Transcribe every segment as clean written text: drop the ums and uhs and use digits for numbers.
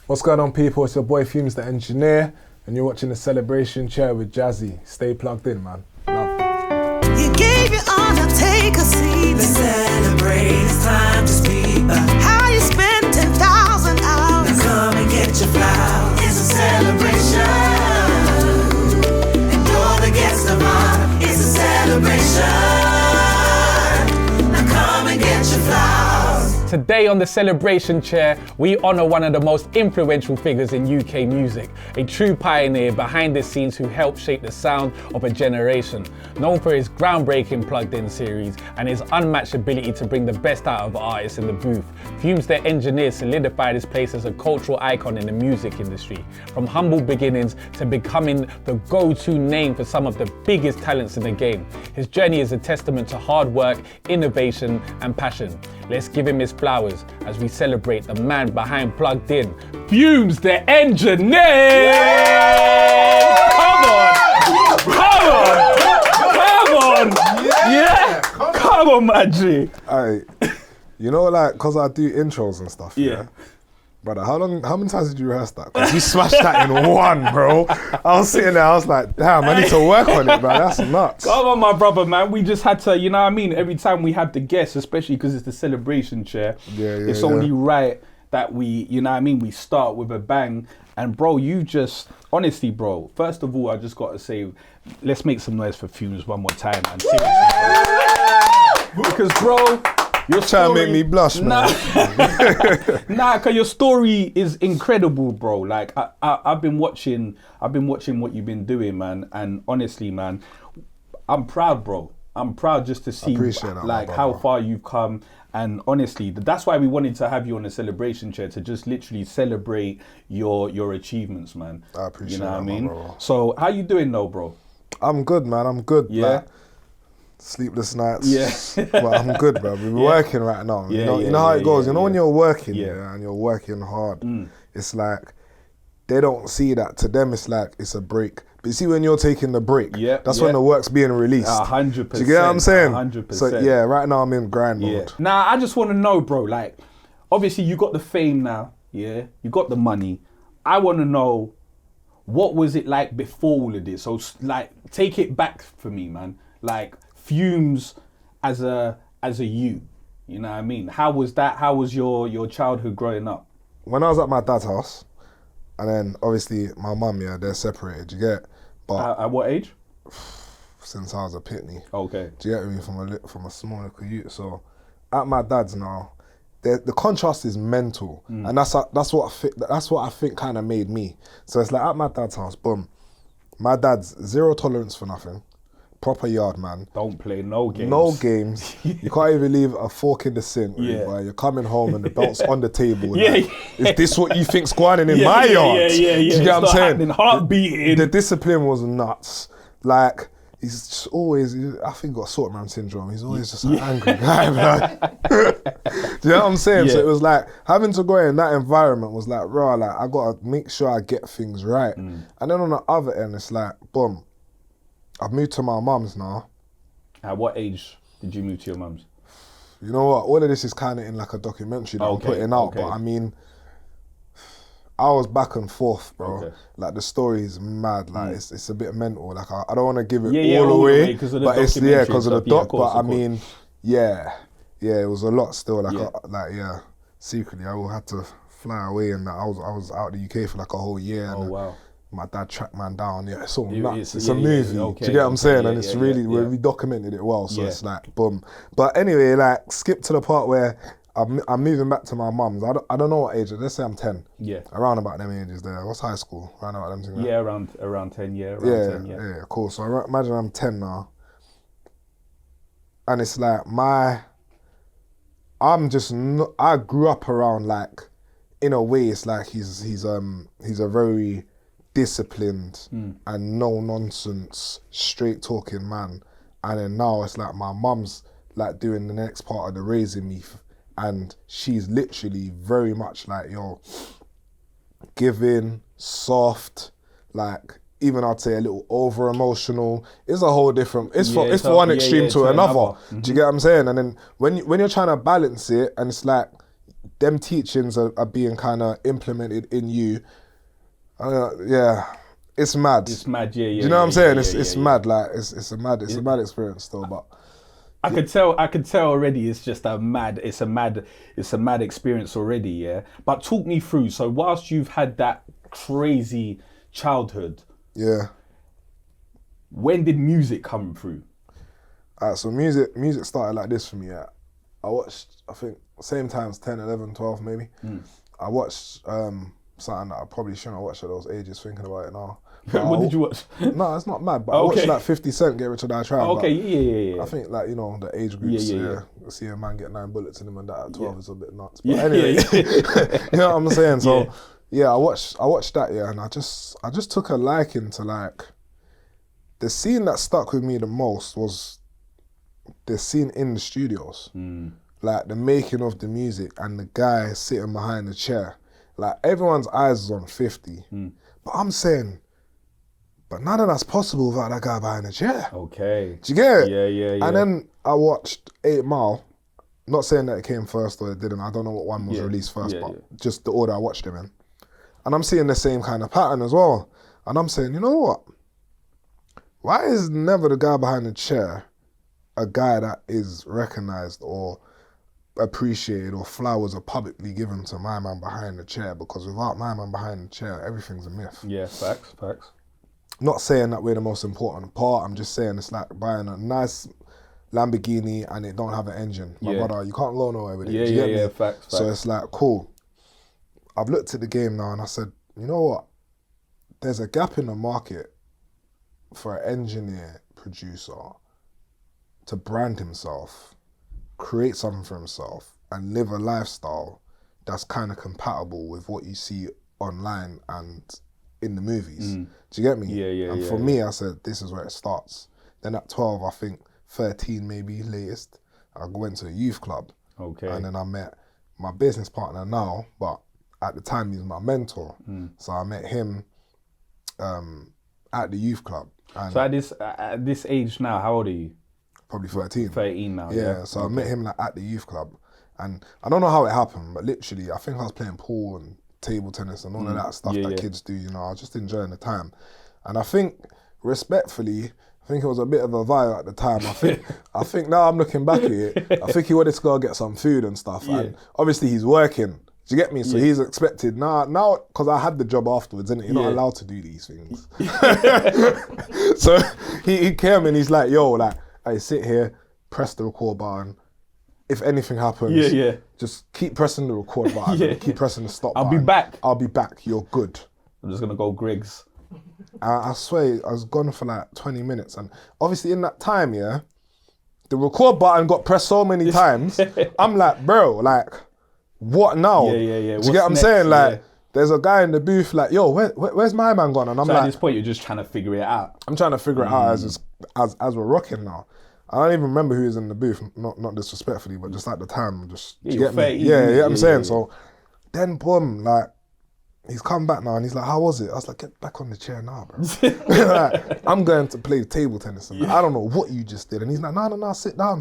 What's going on, people? It's your boy Fumez the Engineer, and you're watching the Celebration Chair with Jazzie. Stay plugged in, man. Love. You gave your honor, take a seat. Let's celebrate, it's time to speak about how you spent 10,000 hours. Now come and get your flowers. It's a celebration, and you're the guest of honor. It's a celebration. Now come and get your flowers. Today on the Celebration Chair, we honour one of the most influential figures in UK music, a true pioneer behind the scenes who helped shape the sound of a generation. Known for his groundbreaking Plugged In series and his unmatched ability to bring the best out of artists in the booth, Fumez the Engineer solidified his place as a cultural icon in the music industry. From humble beginnings to becoming the go-to name for some of the biggest talents in the game. His journey is a testament to hard work, innovation and passion. Let's give him his flowers as we celebrate the man behind Plugged In, Fumez the Engineer! Yeah! Come on! Yeah! Come on, my G! Alright, you know, like, cause I do intros and stuff, yeah? Brother, how many times did you rehearse that? Cause you smashed that in one, bro. I was sitting there, I was like, damn, I need to work on it, bro. That's nuts. Come on, my brother, man. We just had to, you know what I mean? Every time we had the guests, especially because it's the Celebration Chair, it's only right that we, you know what I mean, we start with a bang. And bro, you just, honestly, bro, first of all, I just got to say, let's make some noise for Fumez one more time, man. Seriously, bro. Because, bro, you're trying to make me blush, man. Nah, cause your story is incredible, bro. Like I've been watching what you've been doing, man. And honestly, man, I'm proud, bro. I'm proud just to see like how far you've come. And honestly, that's why we wanted to have you on the Celebration Chair, to just literally celebrate your achievements, man. I appreciate you know that, what I mean? bro. So how you doing though, bro? I'm good, man. I'm good. Yeah. Like, sleepless nights. Yeah. But I'm good, bro. We're working right now. Yeah, you know how it goes. You know when you're working, Yeah. and you're working hard, it's like they don't see that. To them, it's like it's a break. But you see, when you're taking the break, that's when the work's being released. 100%. Do you get what I'm saying? 100%. So yeah, right now I'm in grind mode. Now I just want to know, bro. Like, obviously you got the fame now. Yeah, you got the money. I want to know, what was it like before all of this? So like, take it back for me, man. Like Fumez as a you. You know what I mean? How was that? How was your childhood growing up? When I was at my dad's house, and then obviously my mum, they're separated. You get? But at what age? Since I was a pitney. Okay. Do you get me? From a small little youth. So at my dad's now, the contrast is mental, and that's what I think kind of made me. So it's like at my dad's house, boom. My dad's zero tolerance for nothing. Proper yard man. Don't play no games. No games. You can't even leave a fork in the sink. Really, you're coming home and the belt's on the table. Like, is this what you think's going on in my yard? Yeah. Do you get what I'm saying? Heart beating. The discipline was nuts. Like, he's just always, I think got sort man syndrome. He's always just an angry guy, man. Do you know what I'm saying? So it was like, having to go in that environment was like, raw, like, I gotta make sure I get things right. And then on the other end, it's like, boom, I've moved to my mum's now. At what age did you move to your mum's? You know what? All of this is kind of in like a documentary that I'm putting out. But I mean, I was back and forth, bro. Like the story is mad. Like it's a bit mental. Like I don't want to give it all away, but it's because of the doc. But I mean, it was a lot still. Like secretly I had to fly away, and I was out of the UK for like a whole year. Oh wow. My dad tracked man down. It's all nuts. It's a movie. Do you get what I'm saying? And it's really, we documented it well. So it's like, boom. But anyway, like, skip to the part where I'm moving back to my mum's. I don't know what age. Let's say I'm 10. Yeah. Around about them ages there. What's high school? Around about them things. Yeah, around 10. Yeah. Around 10, yeah. Cool. So imagine I'm 10 now, and it's like I grew up around, like, in a way, it's like he's a very disciplined and no nonsense, straight talking man. And then now it's like my mum's like doing the next part of the raising me, and she's literally very much like, giving, soft, like, even I'd say a little over emotional. It's a whole different, it's from one extreme to another. Do you get what I'm saying? And then when you're trying to balance it, and it's like, them teachings are being kind of implemented in you. It's mad. It's mad, yeah. Do you know what I'm saying? It's mad. Like it's a mad experience still, but. I could tell already. It's just a mad experience already. Yeah, but talk me through. So whilst you've had that crazy childhood, when did music come through? So music started like this for me. Yeah, I watched, I think same times 10, 11, 12 maybe. I watched something that I probably shouldn't have watched at those ages. Thinking about it now. What did you watch? No, it's not mad, but I watched like 50 Cent, Get Rich or Die Trying. Okay, yeah. I think like, you know, the age groups, see a man get 9 bullets in him and that at 12 is a bit nuts. But anyway, you know what I'm saying? So I watched that, and I just took a liking to like, the scene that stuck with me the most was the scene in the studios. Like the making of the music and the guy sitting behind the chair. Like everyone's eyes is on 50. But I'm saying, but none of that's possible without that guy behind the chair. Okay. Do you get it? Yeah. And then I watched 8 Mile. Not saying that it came first or it didn't. I don't know what one was released first, but just the order I watched them in. And I'm seeing the same kind of pattern as well. And I'm saying, you know what? Why is never the guy behind the chair a guy that is recognized or appreciated or flowers are publicly given to my man behind the chair? Because without my man behind the chair, everything's a myth. Yeah, facts. Not saying that we're the most important part. I'm just saying it's like buying a nice Lamborghini and it don't have an engine. My brother, you can't go nowhere with it. Do you get me? Facts. So it's like, cool. I've looked at the game now and I said, you know what? There's a gap in the market for an engineer, producer to brand himself, create something for himself and live a lifestyle that's kind of compatible with what you see online and in the movies. Do you get me? Yeah. And for me, I said, this is where it starts. Then at 12, I think 13 maybe latest, I went to a youth club. Okay. And then I met my business partner now, but at the time he was my mentor. So I met him at the youth club. And so at this age now, how old are you? Probably 13. 13 now, yeah. So I met him like at the youth club. And I don't know how it happened, but literally, I think I was playing pool and table tennis and all of that stuff that kids do, you know. I was just enjoying the time. And I think, respectfully, I think it was a bit of a vibe at the time. I think now I'm looking back at it, I think he wanted to go get some food and stuff. And obviously he's working. Do you get me? So he's expected now, because I had the job afterwards, innit? You're not allowed to do these things. So he came and he's like, yo, like, hey, sit here, press the record button. If anything happens, just keep pressing the record button, keep pressing the stop button. I'll be back, you're good. I'm just gonna go Griggs. I swear, I was gone for like 20 minutes. And obviously in that time, the record button got pressed so many times. I'm like, bro, like, what now? Yeah. Do you get what I'm saying? Like, there's a guy in the booth like, yo, where's my man gone? And I'm so like, at this point, you're just trying to figure it out. I'm trying to figure it out as we're rocking now. I don't even remember who was in the booth, not disrespectfully, but just at the time, just, do you get me? Yeah, I'm saying? So then, boom, like, he's come back now and he's like, how was it? I was like, get back on the chair now, bro. Like, I'm going to play table tennis. And I don't know what you just did. And he's like, no, sit down.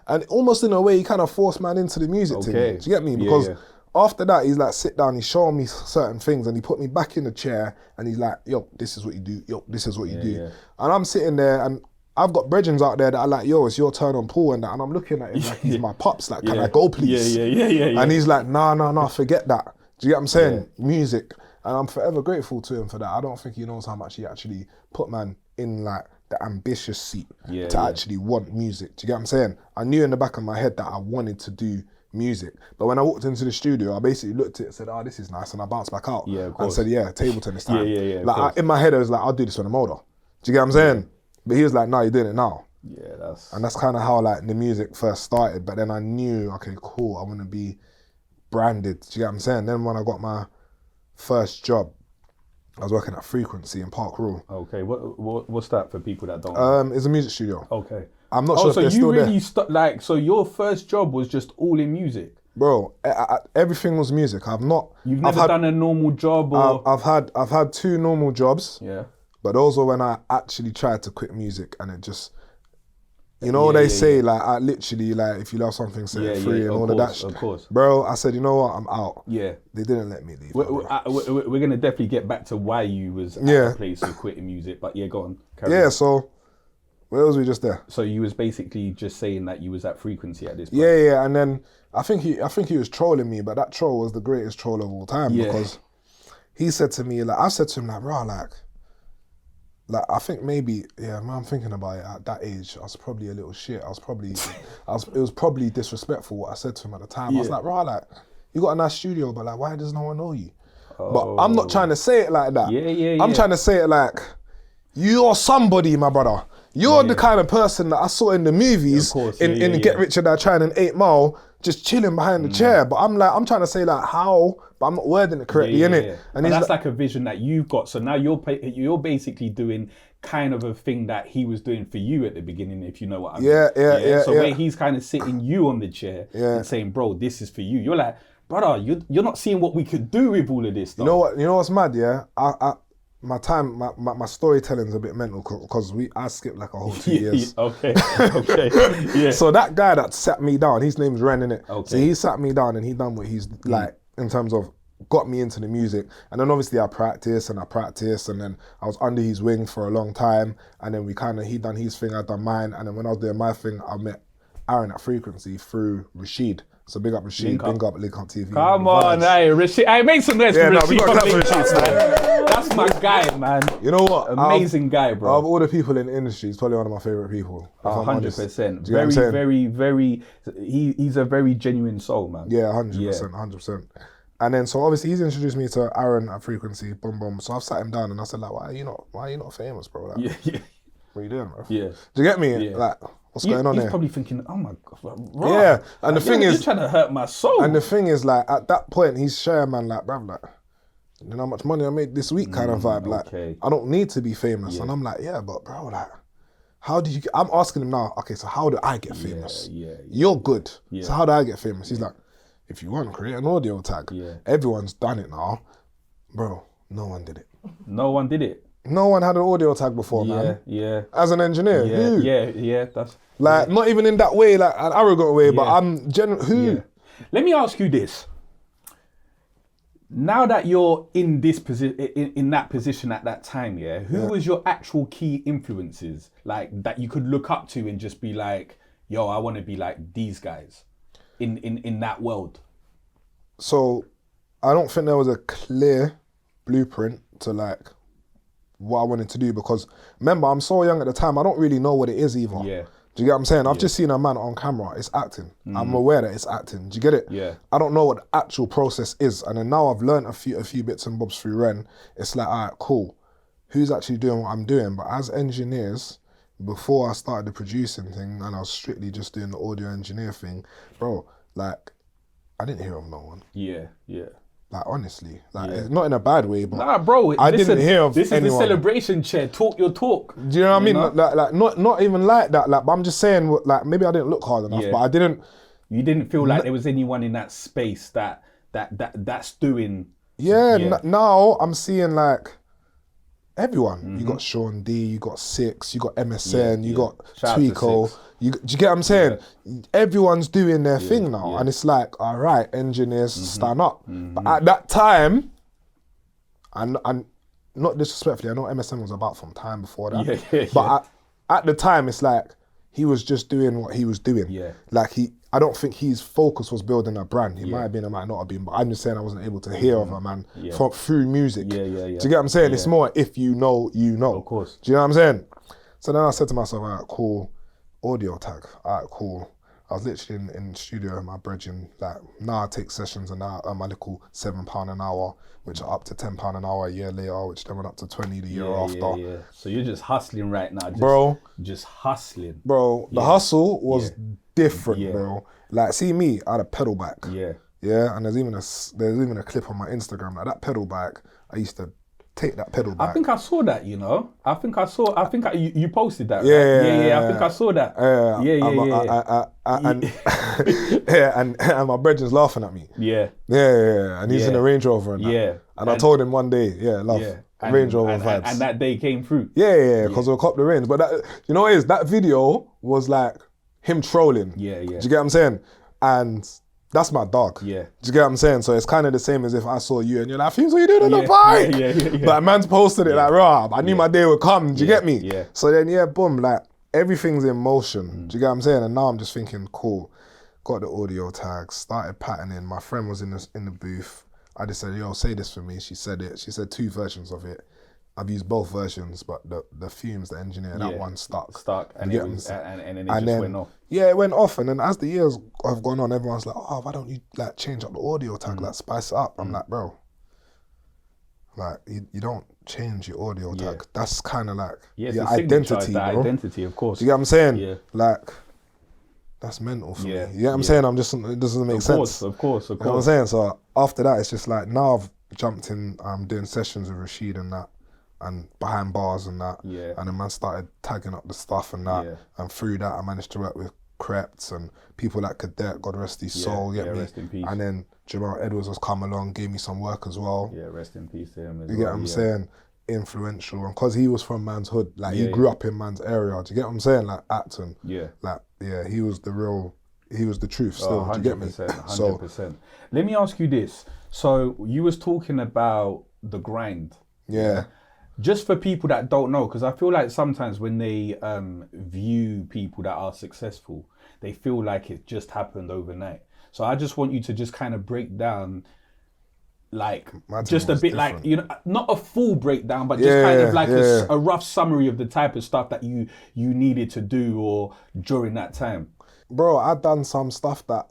And almost in a way, he kind of forced man into the music thing. Do you get me? Because after that, he's like, sit down, he's showing me certain things and he put me back in the chair and he's like, yo, this is what you do. Yo, this is what you do. And I'm sitting there and I've got brethrens out there that are like, yo, it's your turn on pool and that. And I'm looking at him like he's my pops. Like, can I go, please? Yeah. And he's like, no, forget that. Do you get what I'm saying? Music. And I'm forever grateful to him for that. I don't think he knows how much he actually put man in like the ambitious seat to actually want music. Do you get what I'm saying? I knew in the back of my head that I wanted to do music. But when I walked into the studio, I basically looked at it and said, oh, this is nice. And I bounced back out and said, table tennis time. Like in my head, I was like, I'll do this when I'm older. Do you get what I'm saying? But he was like, no, you're doing it now. And that's kind of how like the music first started. But then I knew, okay, cool, I want to be branded. Do you get what I'm saying? Then when I got my first job, I was working at Frequency in Park Royal. Okay, what's that for people that don't? It's a music studio. Okay. I'm not sure if they're still there. So you really so your first job was just all in music? Bro, everything was music. You've never done a normal job or? I've had 2 normal jobs. Yeah. But those were when I actually tried to quit music and it You know what they say, like, I literally, like, if you love something, set it free and all of that shit. Of course. Bro, I said, you know what, I'm out. Yeah. They didn't let me leave. We're going to definitely get back to why you was at the place of quitting music, but go on. Carry on. So, where was we just there? So you was basically just saying that you was at Frequency at this point. Yeah, and then I think he was trolling me, but that troll was the greatest troll of all time because he said to me, like, I said to him, like, bro, like I think maybe, I'm thinking about it, at that age, I was probably a little shit. It was probably disrespectful what I said to him at the time. I was like, bro, like, you got a nice studio, but like, why does no one know you? But I'm not trying to say it like that. I'm trying to say it like, you're somebody, my brother. You're the kind of person that I saw in the movies, in Get Rich or Die Trying and 8 Mile, just chilling behind the chair. But I'm trying to say like how, but I'm not wording it correctly, innit? And that's like a vision that you've got. So now you're basically doing kind of a thing that he was doing for you at the beginning, if you know what I mean. So where he's kind of sitting you on the chair and saying, bro, this is for you. You're like, brother, you're not seeing what we could do with all of this stuff. You know what's mad, yeah? My storytelling's a bit mental because I skipped like a whole 2 years. Okay. So that guy that sat me down, his name's Ren, innit? Okay. So he sat me down and he done what he's like in terms of got me into the music. And then obviously I practiced and then I was under his wing for a long time. And then he done his thing, I done mine. And then when I was doing my thing, I met Aaron at Frequency through Rashid. So big up Rashid, big up Link Up TV. Come on, hey, Rashid. I make some noise for Rashid. We got for Rashid, man. That's my guy, man. You know what? Amazing guy, bro. Of all the people in the industry, he's probably one of my favourite people. 100%. Very, he's a very genuine soul, man. Yeah, 100%. And then, so obviously he's introduced me to Aaron at Frequency, boom, boom. So I've sat him down and I said, like, why are you not famous, bro? Like, what are you doing, bro? Yeah. Do you get me? Yeah. Like, what's going on he's there? Probably thinking, oh my God, bro. Yeah, and the thing is, you're trying to hurt my soul. And the thing is, like, at that point, he's sharing, man, like, bruv, like, you know how much money I made this week kind of vibe. Like, I don't need to be famous. And I'm like, yeah, but bro, like, how did you I'm asking him now, okay, so how do I get famous? You're good. So how do I get famous? He's like, if you want to create an audio tag, everyone's done it now. Bro, no one did it. No one did it. No one had an audio tag before, man. Yeah. As an engineer, who? Yeah. That's like not even in that way, like an arrogant way, but I'm who? Yeah. Let me ask you this. Now that you're in this position, in that position at that time, who was your actual key influences, like that you could look up to and just be like, yo, I want to be like these guys in that world? So I don't think there was a clear blueprint to like what I wanted to do, because remember, I'm so young at the time, I don't really know what it is either. Yeah. Do you get what I'm saying? I've just seen a man on camera, it's acting. I'm aware that it's acting. Do you get it? Yeah. I don't know what the actual process is. And then now I've learned a few bits and bobs through Ren. It's like, all right, cool. Who's actually doing what I'm doing? But as engineers, before I started the producing thing and I was strictly just doing the audio engineer thing, bro, like, I didn't hear of no one. Yeah. Like, honestly, like, not in a bad way, but nah, bro, I didn't hear of this anyone. Is the celebration chair. Talk your talk. Do you know what I mean? Like, not even like that. Like, but I'm just saying, like, maybe I didn't look hard enough, but I didn't. You didn't feel like there was anyone in that space that's doing. Now I'm seeing like everyone. You got Sean D, you got Six, you got MSN, you got Tweeko. Do you get what I'm saying? Everyone's doing their thing now, and it's like, all right, engineers, stand up. But at that time, and not disrespectfully, I know MSN was about from time before that. But at the time, it's like he was just doing what he was doing. Yeah. Like I don't think his focus was building a brand. He might have been, it might not have been, but I'm just saying I wasn't able to hear of a man through music. Do you get what I'm saying? It's more if you know, you know. Of course. Do you know what I'm saying? So then I said to myself, all right, cool. Audio tag, alright, cool. I was literally in the studio with my brethren, like, now I take sessions and now I earn my little £7 an hour, which are up to £10 an hour a year later, which then went up to 20 the year after. Yeah. So you're just hustling right now, just hustling. Bro, the hustle was different, bro. Like, see me, I had a pedal bike. Yeah, and there's even a clip on my Instagram, like that pedal bike, I used to take that pedal back. I think I saw that, you know. You posted that, right? Yeah. I think I saw that. And my brethren's laughing at me. Yeah. And he's in a Range Rover and that. And I told him one day, love. Range Rover vibes. And that day came through. Yeah, because we'll cop the range. But that, you know what it is? That video was like him trolling. Yeah. Do you get what I'm saying? And that's my dog. Yeah. Do you get what I'm saying? So it's kind of the same as if I saw you and you're like, Fumez, what you doing on the bike? Yeah. But a man's posted it like, rah, I knew my day would come. Do you get me? Yeah. So then, boom, like everything's in motion. Do you get what I'm saying? And now I'm just thinking, cool. Got the audio tags, started patterning. My friend was in the booth. I just said, yo, say this for me. She said it. She said 2 versions of it. I've used both versions, but the Fumez the Engineer, that one stuck. And then it just went off. Yeah, it went off. And then as the years have gone on, everyone's like, oh, why don't you like change up the audio tag, like spice it up? I'm like, bro, like you don't change your audio tag. That's kind of like your identity, bro. Identity, of course. Do you get what I'm saying? Yeah. Like, that's mental for me. You get what I'm saying? It doesn't make sense. Of course. You know what I'm saying? So after that, it's just like, now I've jumped in, I'm doing sessions with Rashid and that, and behind bars and that. Yeah. And then man started tagging up the stuff and that. Yeah. And through that, I managed to work with Krept and people like Cadet, God rest his soul, you get me? Rest in peace. And then Jamal Edwards has come along, gave me some work as well. Yeah, rest in peace to him as You get what I'm saying? Influential. And because he was from man's hood, like he grew up in man's area. Do you get what I'm saying? Like Acton. Yeah. Like, he was the truth still. Do you get me? 100%. So, let me ask you this. So you was talking about the grind. Yeah. Just for people that don't know, because I feel like sometimes when they view people that are successful, they feel like it just happened overnight. So I just want you to just kind of break down, like, just a bit different. Like, you know, not a full breakdown, but just kind of like a rough summary of the type of stuff that you needed to do or during that time. Bro, I've done some stuff that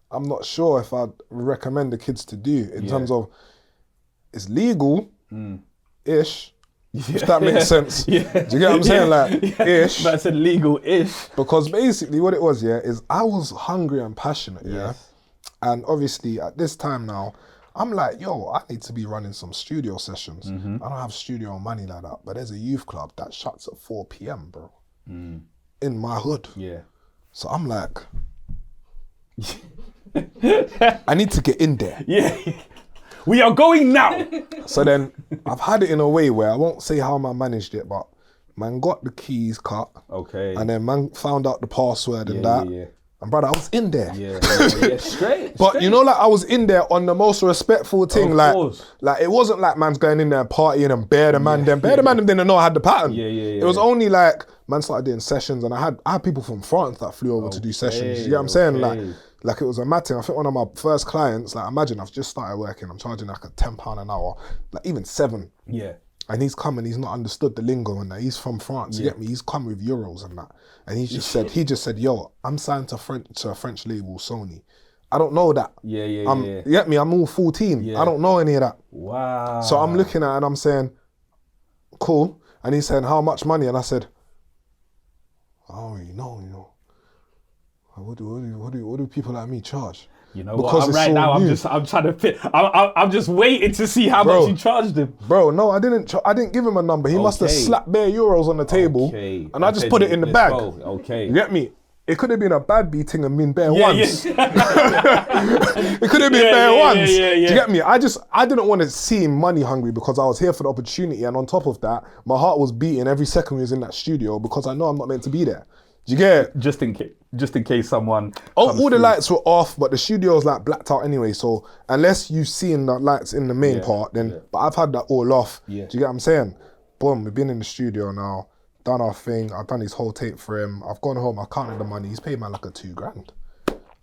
I'm not sure if I'd recommend the kids to do in terms of it's legal-ish, if that makes sense. Do you get what I'm saying? Like, ish. But I said legal-ish. Because basically what it was, is I was hungry and passionate, And obviously at this time now, I'm like, yo, I need to be running some studio sessions. I don't have studio money like that, but there's a youth club that shuts at 4 p.m, bro. In my hood. Yeah. So I'm like, I need to get in there. Yeah. We are going now. So then I've had it in a way where I won't say how man managed it, but man got the keys cut. Okay. And then man found out the password and that. Yeah. And brother, I was in there. Yeah, straight. But you know, like I was in there on the most respectful thing. Of course. Like it wasn't like man's going in there partying and bear the man them didn't know I had the pattern. It was only like man started doing sessions, and I had people from France that flew over to do sessions. You get what I'm saying? Like it was a mad thing. I think one of my first clients, like imagine I've just started working, I'm charging like a £10 an hour, like even 7. Yeah. And he's come and he's not understood the lingo and that. He's from France, you get me? He's come with euros and that. And he just said, yo, I'm signed to a French label, Sony. I don't know that. You get me? I'm all 14. I don't know any of that. Wow. So I'm looking at it and I'm saying, cool. And he's saying, how much money? And I said, I don't really know, you know. What do people like me charge? You know what? I'm trying to fit. I'm just waiting to see how much you charged him. Bro, no, I didn't give him a number. He must have slapped bare euros on the table, and I just put it in the bag. Okay. You get me? It could have been a bad beating and been bare ones. It could have been bare ones. Do you get me? I didn't want to seem money hungry because I was here for the opportunity, and on top of that, my heart was beating every second we was in that studio because I know I'm not meant to be there. Do you get it? Just in case someone. All the lights were off, but the studio was like blacked out anyway. So unless you've seen the lights in the main part, then. But I've had that all off. Do you get what I'm saying? Boom, we've been in the studio now, done our thing. I've done his whole tape for him. I've gone home. I counted the money. He's paid man like a $2,000.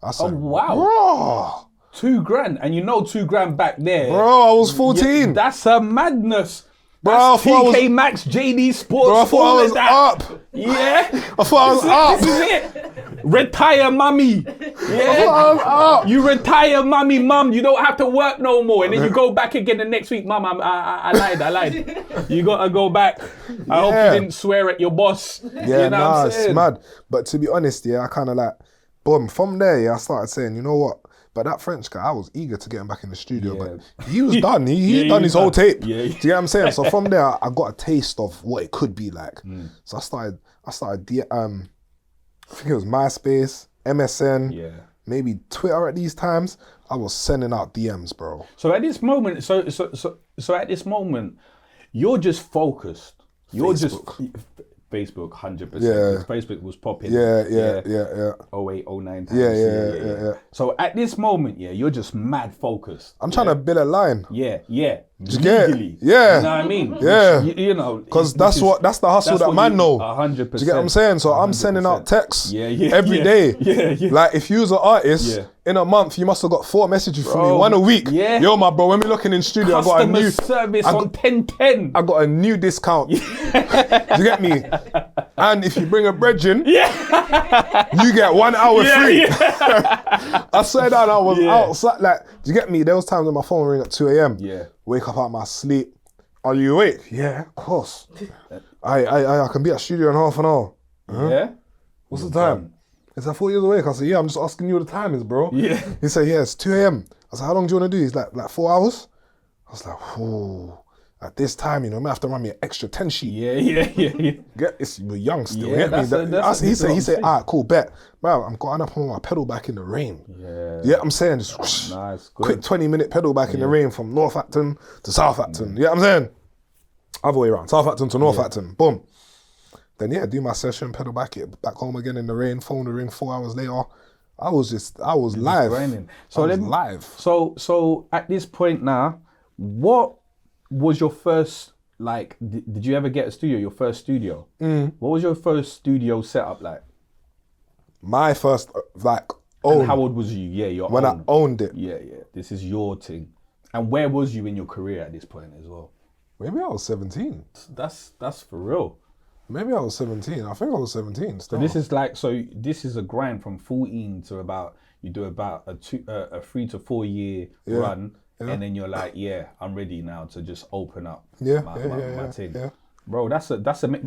I said, wow, bro, $2,000, and you know $2,000 back there. Bro, I was 14. That's a madness. Bro, that's TK Maxx, JD Sports. Bro, I thought I was up. Yeah. I thought I was up. This is it. Retire, mummy. Yeah. I thought I was up. You retire, mummy, mum. You don't have to work no more. And then you go back again the next week. Mum, I lied. You got to go back. I hope you didn't swear at your boss. Yeah, you know what I'm saying? It's mad. But to be honest, I kind of like, boom, from there, I started saying, you know what? But that French guy, I was eager to get him back in the studio, but he was done. He done his whole tape. Do you get what I'm saying? So from there, I got a taste of what it could be like. So I started, I think it was MySpace, MSN, maybe Twitter at these times. I was sending out DMs, bro. So at this moment, so at this moment, you're just focused. You're Facebook. just Facebook, 100%. Yeah. Facebook was popping. Yeah. 08, 09 times. Yeah. So at this moment, you're just mad focused. I'm trying to build a line. Yeah. you get it? Legally. Yeah. You know what I mean? Yeah. You know. Because that's the hustle that man know. 100%. Do you get what I'm saying? So I'm sending out texts every day. Yeah. Like if you was an artist, in a month you must have got 4 messages from me, 1 a week. Yeah. Yo, my bro, when we looking in studio, Customer I got a new service on 1010. I got a new discount. Do you get me? And if you bring a brethren, you get 1 hour free. I swear that I was outside. Like, do you get me? There was times when my phone ring at 2 a.m. Yeah. Wake up out of my sleep. Are you awake? Yeah, of course. I can be at studio in half an hour. Yeah. What's the time? Is that 4 years awake? I said, yeah, I'm just asking you what the time is, bro. Yeah. He said, yeah, it's 2 a.m. I said, how long do you want to do? He's like 4 hours? I was like, whoa. At this time, you know, I might have to run me an extra 10 sheet. Yeah. We're young still. Yeah, He said, all right, cool, bet. Bro, I'm going up on my pedal back in the rain. Yeah, I'm saying, just whoosh, Nice, good. quick 20-minute pedal back in the rain from North Acton to South Acton. Yeah, I'm saying, other way around, South Acton to North Acton. Boom. Then do my session, pedal back home again in the rain. Phone the ring 4 hours later. I was live. Grinding. So live. So at this point now, what was your first, like, did you ever get a studio, your first studio? What was your first studio setup like? My first, And how old was you? Yeah, your when own. I owned it. Yeah. This is your thing. And where was you in your career at this point as well? Maybe I was 17. That's for real. Maybe I was 17. I think I was 17 still. So this is a grind from 14 to about, you do about a 3 to 4 year run. And then you're like, I'm ready now to just open up my thing. Yeah. Bro, that's a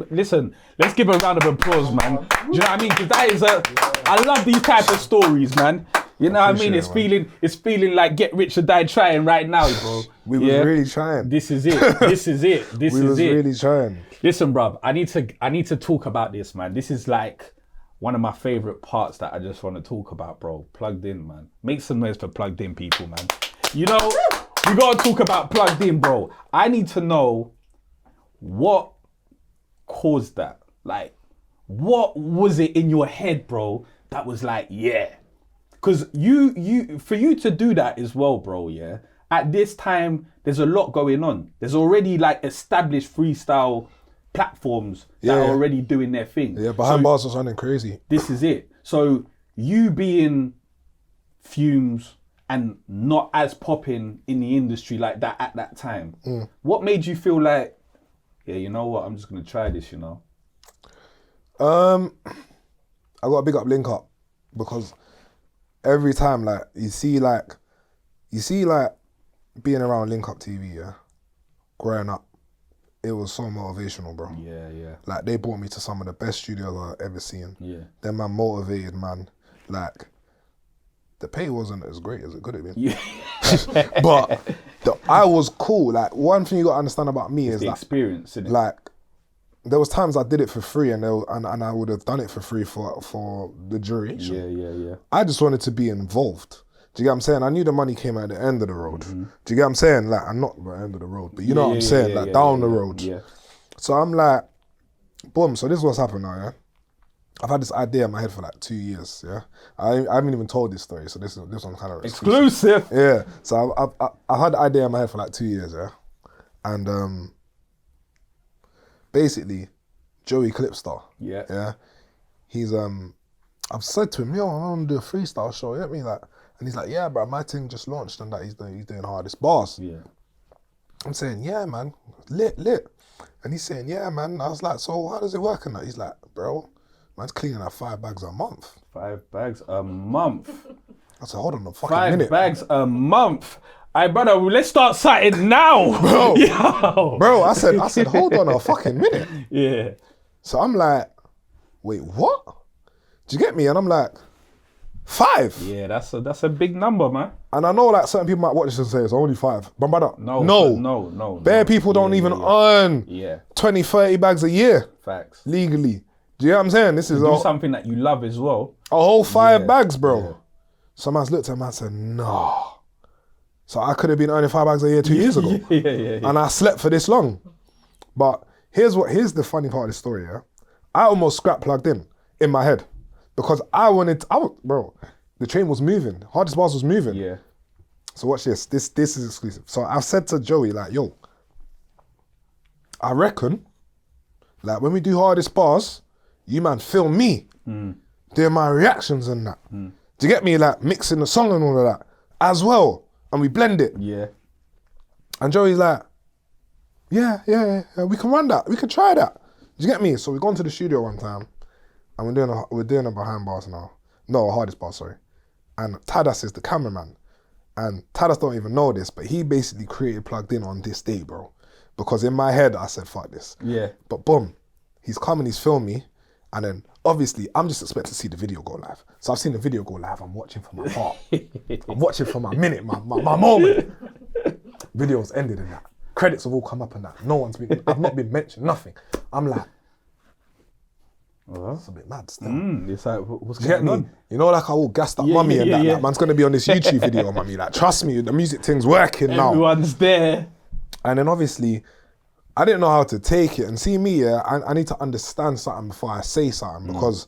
listen, let's give a round of applause, man. Do you know what I mean? Because that is I love these type of stories, man. You know what I mean? It's feeling like get rich or die trying right now, bro. We was really trying. This is it. We was really trying. Listen, bruv, I need to talk about this, man. This is like one of my favorite parts that I just want to talk about, bro. Plugged in, man. Make some noise for plugged in people, man. You know, we gotta talk about plugged in, bro. I need to know what caused that. Like, what was it in your head, bro, that was like, because you for you to do that as well, bro, at this time there's a lot going on. There's already like established freestyle platforms that are already doing their thing. Behind bars was running crazy. This is it. So you being Fumez and not as popping in the industry like that at that time, what made you feel like, you know what, I'm just gonna try this, you know? I got a big up Link Up, because every time you see being around Link Up TV, growing up, it was so motivational, bro. Yeah. Like, they brought me to some of the best studios I've ever seen. Yeah. Them man motivated, man. Like, the pay wasn't as great as it could have been. Yeah. But I was cool. Like, one thing you got to understand about me is the that, experience, innit? like, there was times I did it for free and I would have done it for free for the duration. Yeah. I just wanted to be involved. Do you get what I'm saying? I knew the money came at the end of the road. Do you get what I'm saying? Like, I'm not at the end of the road, but you know what I'm saying? Like, down the road. Yeah. So I'm like, boom, so this is what's happened now, I've had this idea in my head for like 2 years, I haven't even told this story, so this one's kind of exclusive. Yeah, so I've had the idea in my head for like 2 years, and basically, Joey Clipstar, he's I've said to him, yo, I want to do a freestyle show, you know what I mean? Like, and he's like, yeah, bro, my thing just launched and that he's doing hardest bars. Yeah. I'm saying, yeah, man, lit. And he's saying, yeah, man. I was like, so how does it work? And that? He's like, bro, man's cleaning out 5 bags a month. 5 bags a month? I said, hold on a fucking minute. 5 bags a month? Aye, brother, let's start starting now. Bro, yo. Bro, I said, hold on a fucking minute. Yeah. So I'm like, wait, what? Do you get me? And I'm like, 5? Yeah, that's a big number, man. And I know like certain people might watch this and say it's only 5. But brother, no. Bare people don't even earn 20, 30 bags a year. Facts. Legally. Do you know what I'm saying? This is something that you love as well. A whole 5 bags, bro. Yeah. Some man's looked at him and said, no. So I could have been earning 5 bags a year 2 years ago. Yeah. And I slept for this long. But here's the funny part of the story, yeah? I almost scrap plugged in my head. Because bro, the train was moving. Hardest Bars was moving. Yeah. So watch this. This is exclusive. So I've said to Joey, like, yo, I reckon, like, when we do Hardest Bars, you man film me doing my reactions and that. Do you get me? Like, mixing the song and all of that as well. And we blend it. Yeah. And Joey's like, yeah, we can run that. We can try that. Do you get me? So we gone to the studio one time and we're doing a behind bars now. No, a Hardest Bar, sorry. And Tadas is the cameraman. And Tadas don't even know this, but he basically created Plugged In on this day, bro. Because in my head, I said, fuck this. Yeah. But boom, he's come and he's filmed me. And then obviously, I'm just expecting to see the video go live. So I've seen the video go live. I'm watching for my part. I'm watching for my minute, my moment. Video's ended in that. Credits have all come up and that. I've not been mentioned, nothing. I'm like, it's a bit mad still. It's like, what's Do you get going me? on? You know, like I all gassed up mummy and that. yeah. Like, man's gonna be on this YouTube video, mummy. Like, trust me, the music thing's working now. Everyone's there. And then obviously, I didn't know how to take it. And see me, yeah, I need to understand something before I say something because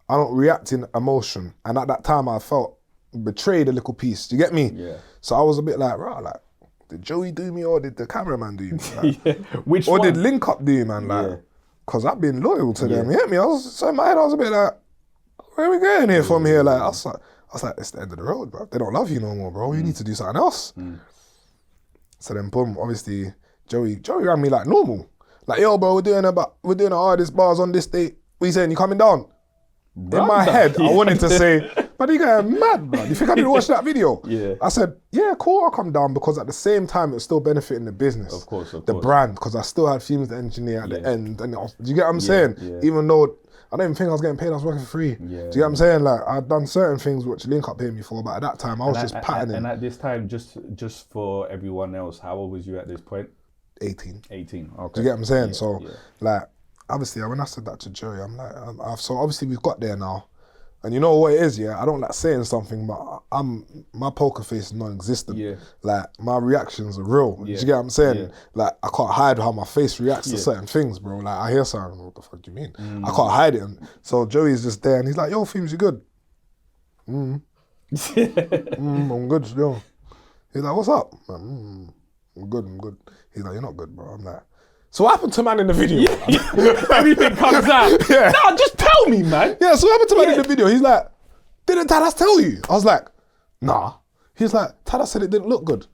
I don't react in emotion. And at that time, I felt betrayed a little piece. Do you get me? Yeah. So I was a bit like, right, like, did Joey do me or did the cameraman do me? Like, Which or one? did Link Up do, man? Like, because I've been loyal to them. You get me? So in my head, I was a bit like, where are we going here from here? Like, I was like, it's the end of the road, bro. They don't love you no more, bro. You need to do something else. So then, boom, obviously, Joey ran me like normal. Like, yo, bro, we're doing the Hardest Bars on this date. What you saying? You coming down? In my head, I wanted to say, but you going mad, bro. You think I didn't watch that video? Yeah. I said, yeah, cool, I'll come down because at the same time, it's still benefiting the business. Of course. The brand, because I still had Fumez the Engineer at the end. And do you get what I'm saying? Yeah. Even though I don't even think I was getting paid, I was working for free. Yeah. Do you get what I'm saying? Like, I'd done certain things which Link Up paid me for, but at that time, I was just patterning. And at this time, just for everyone else, how old was you at this point? 18. 18, okay. Do you get what I'm saying? So, yeah. like, obviously, when I said that to Joey, I'm like, so obviously we've got there now. And you know what it is, yeah? I don't like saying something, but my poker face is non-existent. Yeah. Like, my reactions are real. Yeah. Do you get what I'm saying? Yeah. Like, I can't hide how my face reacts to certain things, bro. Like, I hear something, what the fuck do you mean? I can't hide it. And so Joey's just there and he's like, yo, Fumez, you good? I'm good still. He's like, what's up? I'm good. He's like, you're not good, bro. I'm like, so what happened to man in the video? Everything comes out. Yeah. Nah, just tell me, man. Yeah, so what happened to man in the video? He's like, didn't Tadas tell you? I was like, nah. He's like, Tadas said it didn't look good.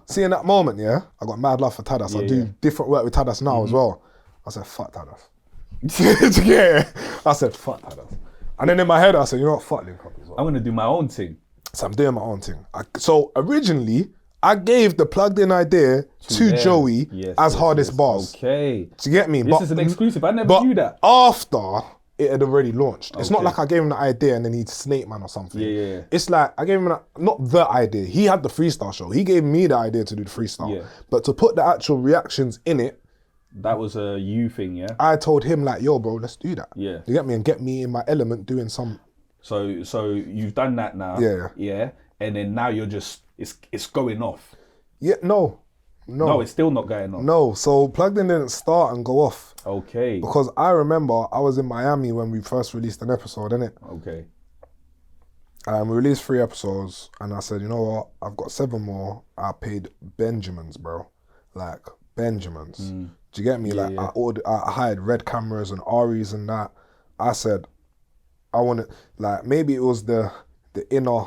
See, in that moment, yeah, I got mad love for Tadas. I do different work with Tadas now as well. I said, fuck Tadas. Yeah. I said, fuck Tadas. And then in my head, I said, you know what, fuck Link Up as well. I'm going to do my own thing. So I'm doing my own thing. So originally, I gave the Plugged In idea to Joey as Hardest Bars. Okay. Do you get me? This is an exclusive. I never knew that. After it had already launched. It's not like I gave him the idea and then he'd snake man or something. Yeah. It's like I gave him not the idea. He had the freestyle show. He gave me the idea to do the freestyle. Yeah. But to put the actual reactions in it, that was a you thing, yeah? I told him like, yo, bro, let's do that. Yeah. You get me? And get me in my element doing some. So you've done that now. Yeah. Yeah. And then now you're just, it's going off. Yeah, no, it's still not going on. No, so Plugged In didn't start and go off. Okay. Because I remember I was in Miami when we first released an episode, innit? Okay. We released 3 episodes and I said, you know what? I've got 7 more. I paid Benjamins, bro. Like, Benjamins. Do you get me? I hired red cameras and Aris and that. I said, I wanted, like, maybe it was the inner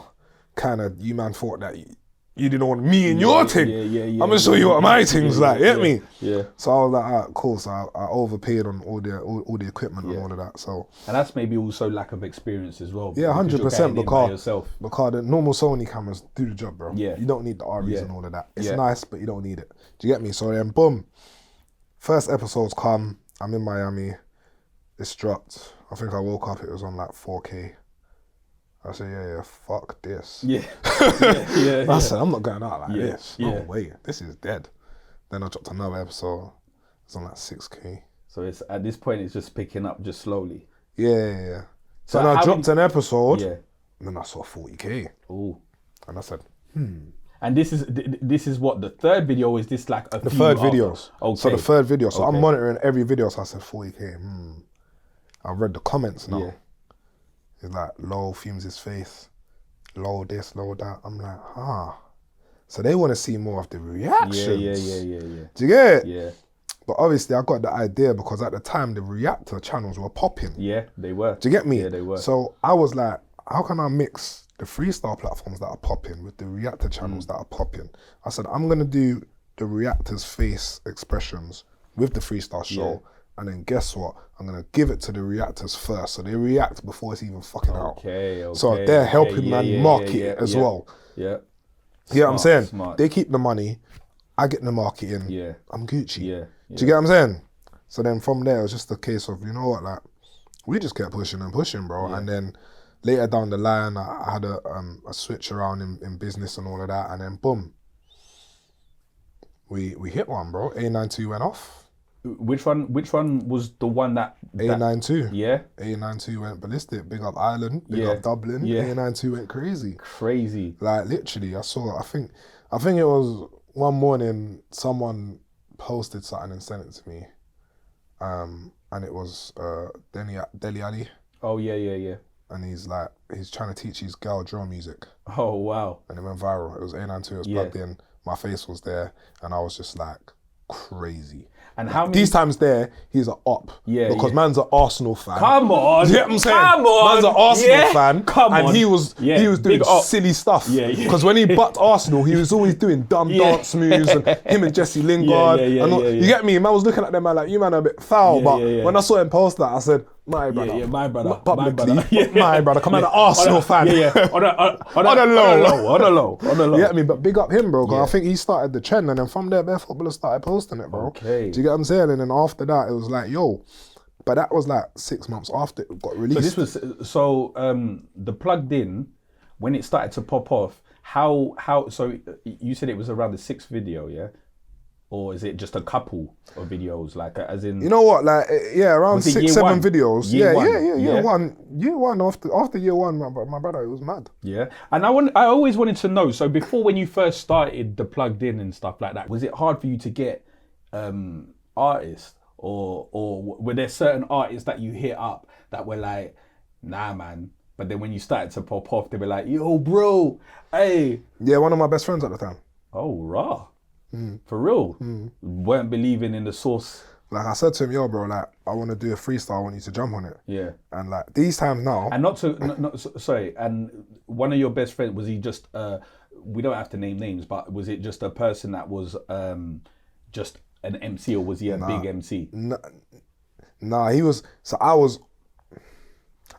kind of, you man thought that you didn't want me and your thing. I'm gonna show you what my thing's like. Get me? Yeah. So I was like, alright, cool. So I overpaid on all the equipment and all of that. So. And that's maybe also lack of experience as well. Yeah, 100%. Because the normal Sony cameras do the job, bro. Yeah. You don't need the REs and all of that. It's nice, but you don't need it. Do you get me? So then, boom. First episodes come. I'm in Miami. It's dropped. I think I woke up. It was on like 4K. I said, yeah, fuck this. Yeah. I said, I'm not going out like this. No way. This is dead. Then I dropped another episode. It's on like 6K. So it's at this point, it's just picking up just slowly. Yeah. So then I dropped an episode. Yeah. And then I saw 40K. Ooh. And I said, And And this is what, the third video, or is this like the third videos? Okay. So the third video. So I'm monitoring every video. So I said 40K. I've read the comments now. Yeah. It's like low Fumez' face, low this, low that. I'm like, So they want to see more of the reactions. Yeah. Do you get it? Yeah. But obviously I got the idea because at the time the reactor channels were popping. Yeah, they were. Do you get me? Yeah, they were. So I was like, how can I mix the freestyle platforms that are popping with the reactor channels that are popping? I said, I'm going to do the reactor's face expressions with the freestyle show. And then guess what? I'm going to give it to the reactors first. So they react before it's even fucking out. Okay. So they're helping man market it as well. Yeah. You know what I'm saying? Smart. They keep the money. I get the marketing. Yeah. I'm Gucci. Yeah. Do you get what I'm saying? So then from there, it was just a case of, you know what, like, we just kept pushing and pushing, bro. Yeah. And then later down the line, I had a switch around in business and all of that. And then boom, we hit one, bro. A92 went off. Which one was the one that... A92. Yeah? A92 went ballistic. Big up Ireland, big up Dublin. Yeah. A92 went crazy. Crazy. Like, literally, I think it was one morning, someone posted something and sent it to me. And it was Deli Ali. Oh, yeah. And he's trying to teach his girl drill music. Oh, wow. And it went viral. It was A92, it was plugged in. My face was there. And I was just like, crazy. And how many... These times there, he's an op. Yeah. Because man's an Arsenal fan. Come on. You get what I'm saying? Come on. Man's an Arsenal fan. Come on. And he was doing silly stuff. Yeah. Because when he butt Arsenal, he was always doing dumb dance moves and him and Jesse Lingard. You get me? Man was looking at them, man, like, you man are a bit foul. But when I saw him post that, I said, my brother. Yeah, my brother. Publicly, my brother. Come on, an Arsenal fan. On the low. You get me? But big up him, bro, because I think he started the trend, and then from there, bare footballers started posting it, bro. Okay. Do you get what I'm saying? And then after that, it was like, yo. But that was like 6 months after it got released. So this was the plugged in when it started to pop off. How? So you said it was around the 6th video, yeah? Or is it just a couple of videos, like as in? You know what, like around 6, 7 videos. Year one. Year one after year one, my brother, it was mad. Yeah, and I always wanted to know. So before, when you first started the plugged in and stuff like that, was it hard for you to get artists, or were there certain artists that you hit up that were like, nah, man? But then when you started to pop off, they were like, yo, bro, hey. Yeah, one of my best friends at the time. Oh, raw. For real? Weren't believing in the source. Like I said to him, yo, bro, like, I want to do a freestyle, I want you to jump on it. Yeah. And like these times now. And sorry, and one of your best friends, was he just, we don't have to name names, but was it just a person that was just an MC, or was he a big MC? Nah, he was, I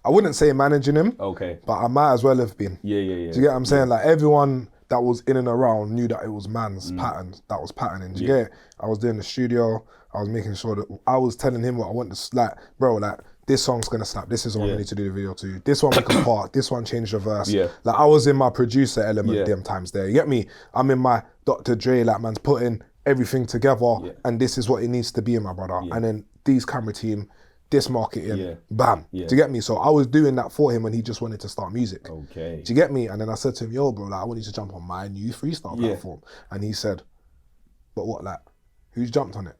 wouldn't say managing him. Okay. But I might as well have been. Yeah. Do you get what I'm saying? Like everyone that was in and around knew that it was man's pattern that was patterning. Do you get it? I was doing the studio. I was making sure that I was telling him what I want to, like, bro, like, this song's gonna snap. This is what we need to do the video to. This one we can part. This one change the verse. Yeah. Like I was in my producer element them times there. You get me? I'm in my Dr. Dre, like man's putting everything together and this is what it needs to be, my brother. And then these camera team, this marketing, bam. Do you get me? So I was doing that for him when he just wanted to start music. Okay. Do you get me? And then I said to him, yo, bro, like, I want you to jump on my new freestyle platform. And he said, but what, like, who's jumped on it?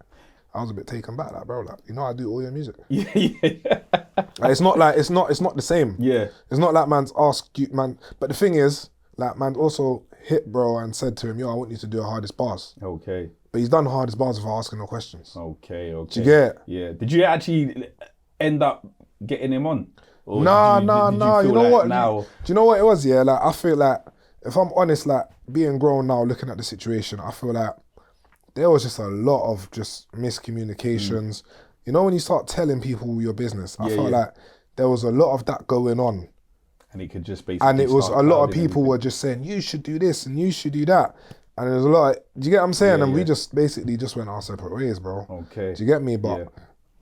I was a bit taken back, like, bro, like, you know, I do all your music. Like, it's not like, it's not the same. Yeah. It's not like man's asked you, man. But the thing is, like, man also hit bro and said to him, yo, I want you to do the hardest bars. Okay. But he's done the hardest bars without asking no questions. Okay. Do you get it? Yeah. Did you actually end up getting him on? Or nah. You know like what? now... Do you know what it was? Yeah, like, I feel like, if I'm honest, like, being grown now, looking at the situation, I feel like there was just a lot of just miscommunications. You know, when you start telling people your business, I felt like there was a lot of that going on. And it could just basically and it was a lot of people were just saying, you should do this and you should do that. And there's a lot of, do you get what I'm saying? And we just basically just went our separate ways, bro. Okay. Do you get me? But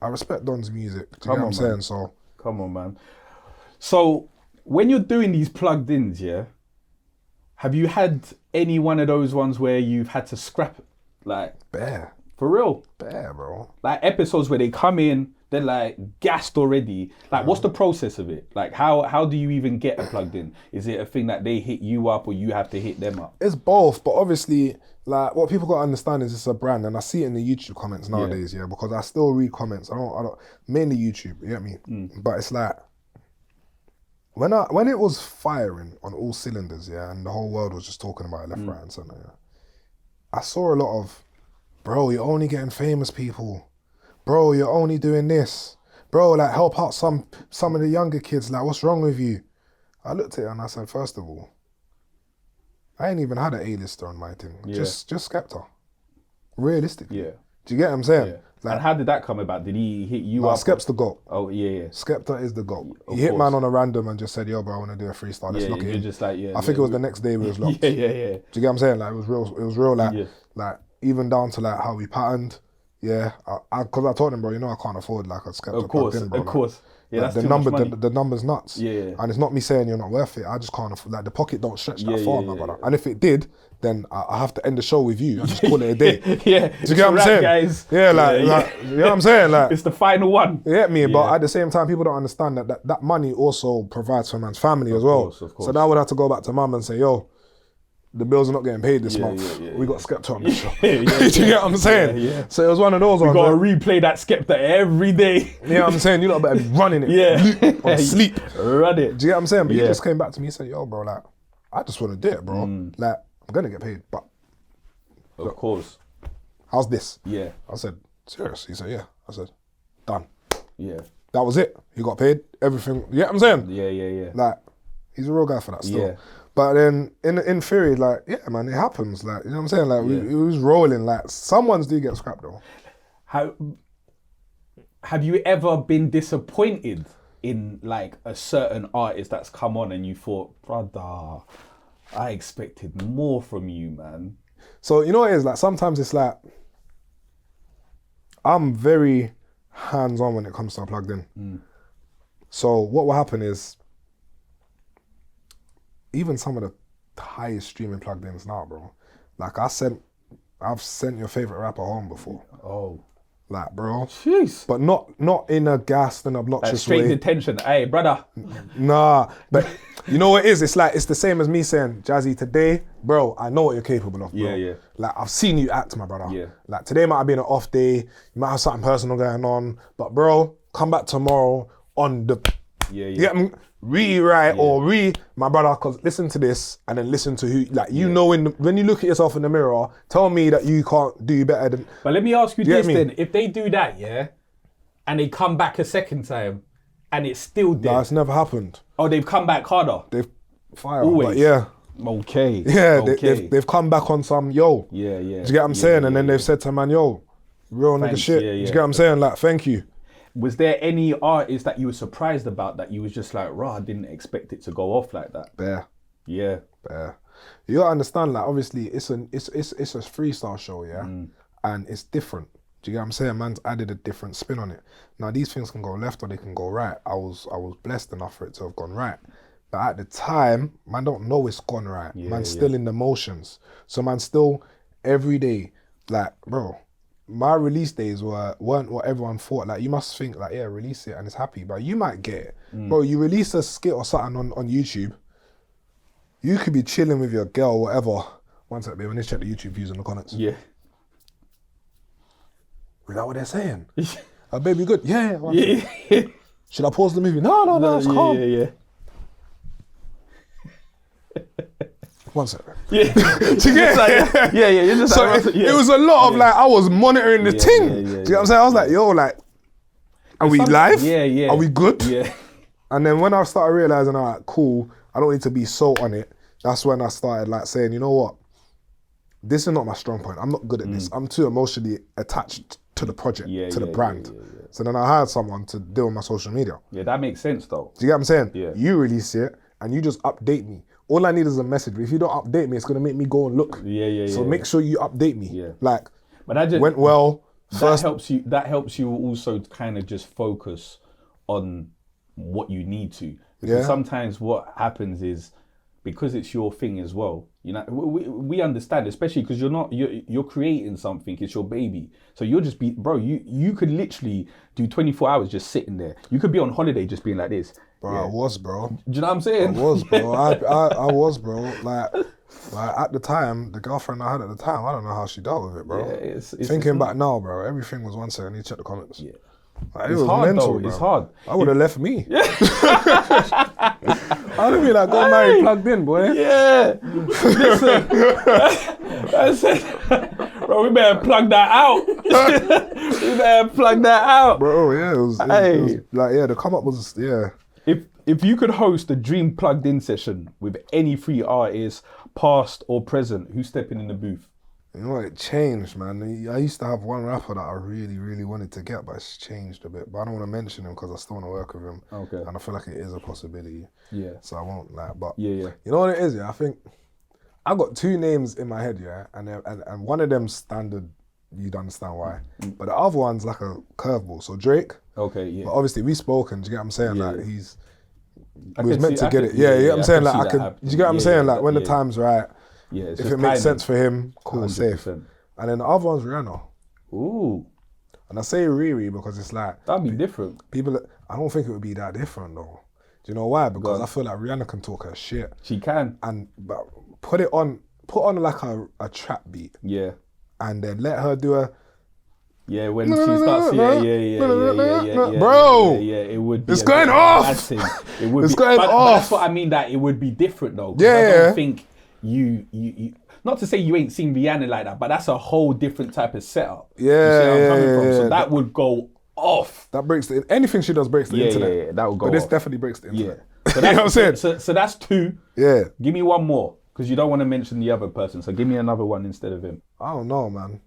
I respect Don's music. Do you get what I'm saying? So come on, man. So when you're doing these plugged ins, have you had any one of those ones where you've had to scrap, like, bare, for real? Bare, bro. Like episodes where they come in, they're like gassed already. Like, what's the process of it? Like, how do you even get a plugged in? Is it a thing that they hit you up or you have to hit them up? It's both, but obviously, like, what people got to understand is it's a brand, and I see it in the YouTube comments nowadays, because I still read comments. I don't mainly YouTube, you get me? But it's like, when it was firing on all cylinders, and the whole world was just talking about it left, right, and center, I saw a lot of, bro, you're only getting famous people. Bro, you're only doing this. Bro, like, help out some of the younger kids. Like, what's wrong with you? I looked at it and I said, first of all, I ain't even had an A-lister on my thing. Just Skepta. Realistically. Yeah. Do you get what I'm saying? Yeah. Like, and how did that come about? Did he hit you up? Skep's the GOAT. Oh, yeah. Skepta is the GOAT. He hit man on a random and just said, yo, bro, I want to do a freestyle. Let's lock it in. Just like, I think it was the next day we was locked. Yeah. Do you get what I'm saying? Like, it was real, like, even down to like how we patterned. Yeah, because I told him, bro, you know I can't afford like a Skepta. Of course. Yeah, like, that's too much money. The number's nuts. Yeah. And it's not me saying you're not worth it. I just can't afford, like, the pocket don't stretch that far, my brother. Yeah. And if it did, then I have to end the show with you and just call it a day. Yeah. Do you get what I'm saying? Guys. Yeah, like, you know what I'm saying? Like, it's the final one. You get me? But at the same time, people don't understand that money also provides for man's family as well. Of course. So now I would have to go back to mum and say, yo, the bills are not getting paid this month. We got Skepta on the show. Do you get what I'm saying? Yeah. So it was one of those ones. We got to replay that Skepta every day. You know what I'm saying? You lot better be running it. Yeah. Or sleep. Run it. Do you get what I'm saying? But he just came back to me and said, yo, bro, like, I just want to do it, bro. Like, I'm going to get paid, but... Of course. How's this? Yeah. I said, serious? He said, yeah. I said, done. Yeah. That was it. He got paid. Everything. You get what I'm saying? Yeah. Like, he's a real guy for that still. Yeah. But then, in theory, like, yeah, man, it happens. Like, you know what I'm saying? Like, we was rolling. Like, someone's do get scrapped, though. Have you ever been disappointed in, like, a certain artist that's come on and you thought, brother, I expected more from you, man? So, you know what it is? Like, sometimes it's like, I'm very hands-on when it comes to Plugged In. So, what will happen is, even some of the highest streaming Plugged Ins now, bro. Like, I've sent your favorite rapper home before. Oh. Like, bro. Jeez. But not in a gassed and obnoxious straight way. detention. Hey, brother. Nah. But you know what it is? It's like, it's the same as me saying, Jazzie, today, bro, I know what you're capable of, bro. Yeah. Like, I've seen you act, my brother. Yeah. Like, today might have been an off day. You might have something personal going on. But, bro, come back tomorrow on the... Yeah. Rewrite or my brother, because listen to this and then listen to who, like, you know, when you look at yourself in the mirror, tell me that you can't do better than... But let me ask you this then, if they do that, and they come back a second time and it's still dead. Nah, it's never happened. Oh, they've come back harder? They've fired. Always? But yeah. Okay. Yeah, they've come back on some, yo. Yeah. Do you get what I'm saying? And then they've said to man, yo, real nigga shit. Do you get what I'm saying? Like, thank you. Was there any artist that you were surprised about that you was just like, I didn't expect it to go off like that? Bear. Yeah. Bear. You gotta understand, like, obviously it's a freestyle show, and it's different. Do you get what I'm saying? Man's added a different spin on it. Now these things can go left or they can go right. I was blessed enough for it to have gone right. But at the time, man don't know it's gone right. Man's still in the motions. So man still every day, like, bro, my release days weren't what everyone thought. Like, you must think, like, yeah, release it and it's happy, but you might get it. Bro, you release a skit or something on YouTube, you could be chilling with your girl or whatever. One sec, babe, let's check the YouTube views in the comments. Yeah. Is that what they're saying? Babe, you good? Yeah. Yeah. Should I pause the movie? No, it's calm. Yeah. One second. Yeah. You're just so like, it was a lot of like, I was monitoring the thing. Do you know what I'm saying? I was like, yo, like, are we live? Yeah. Are we good? Yeah. And then when I started realizing, all right, cool, I don't need to be so on it. That's when I started like saying, you know what? This is not my strong point. I'm not good at this. I'm too emotionally attached to the project, to the brand. So then I hired someone to deal with my social media. Yeah, that makes sense though. Do you get what I'm saying? Yeah. You release it and you just update me. All I need is a message. But if you don't update me, it's gonna make me go and look. So make sure you update me. Yeah. Like, but that just went well. That helps you also kind of just focus on what you need to. Because sometimes what happens is because it's your thing as well. You know, we understand, especially because you're creating something. It's your baby, so you'll just be, bro. You could literally do 24 hours just sitting there. You could be on holiday just being like this. Bro, I was, bro. Do you know what I'm saying? I was, bro. I was, bro. Like at the time, the girlfriend I had at the time, I don't know how she dealt with it, bro. Yeah, it's Thinking back now, bro, everything was 1 second. You check the comments. Yeah. Like, It's it was hard mental, though. bro. It's hard. I would have left me. I would be like, got married, plugged in, boy. Yeah. Listen, I said, bro, we better plug that out. We better plug that out. Bro, yeah, it was like, yeah, the come up was, yeah. If you could host a dream plugged in session with any 3 artists, past or present, who's stepping in the booth? You know what, it changed, man. I used to have one rapper that I really, really wanted to get, but it's changed a bit. But I don't want to mention him because I still want to work with him. Okay. And I feel like it is a possibility. Yeah. So I won't, like, but Yeah. you know what it is, yeah? I think I got 2 names in my head, yeah? And one of them standard, you'd understand why. But the other one's like a curveball. So Drake. Okay, yeah. But obviously we spoken, do you get what I'm saying? Yeah, like yeah. he's, I we was could meant see- to I get could- it. Yeah, you get what I'm saying? I Like could I see could, that do you get what I'm saying? Like when the yeah. time's right, Yeah, it's if just it makes timing. sense for him, cool, safe. 100%. And then the other one's Rihanna. Ooh, And I say Riri because it's like, that'd be different. people, I don't think it would be that different though. Do you know why? Because I feel like Rihanna can talk her shit. She can. And but put on like a trap beat Yeah. and then let her do a, Yeah, when she starts, yeah. Bro, yeah, it would be. it's a going bit off. embarrassing. It would It's be, going but off. that's what I mean. That it would be different though. 'Cause I Yeah. don't think you. Not to say you ain't seen Rihanna like that, but that's a whole different type of setup. Yeah, you see where I'm coming yeah, from? So yeah. that would go off. that breaks anything she does breaks the internet. Yeah, that would go But this off. definitely breaks the Yeah. internet. So You know what I'm saying? So that's 2. Yeah. Give me one more, because you don't want to mention the other person. So give me another one instead of him. I don't know, man.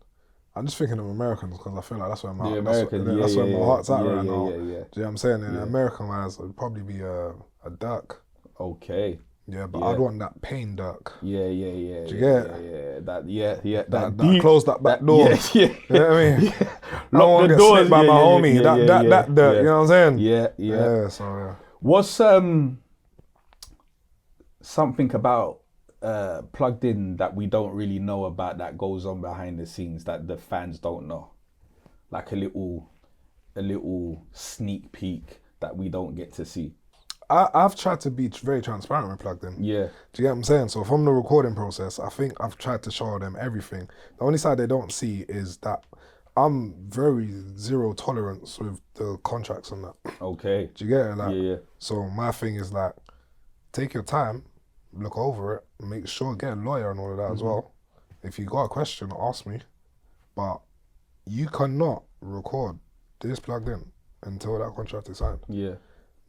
I'm just thinking of Americans because I feel like that's where my The that's American, that's where my heart's at yeah, right now. yeah. Do you know what I'm saying? In American wise, it would probably be a Dirk. Okay. Yeah, but Yeah. I'd want that pain Dirk. Yeah. Do you get it? That That close that back door. Yeah. You know what I mean? I Lock don't want the to get doors. slipped by my homie. That Dirk, yeah. you know what I'm saying? Yeah. Yeah, so yeah. What's something about plugged in that we don't really know about that goes on behind the scenes that the fans don't know? Like a little sneak peek that we don't get to see. I've tried to be very transparent with Plugged In. Yeah. Do you get what I'm saying? So from the recording process, I think I've tried to show them everything. The only side they don't see is that I'm very zero tolerance with the contracts and that. Okay. Do you get it? Like, Yeah. So my thing is like, take your time, look over it, make sure, get a lawyer and all of that as well. If you got a question, ask me. But you cannot record this Plugged In until that contract is signed. Yeah.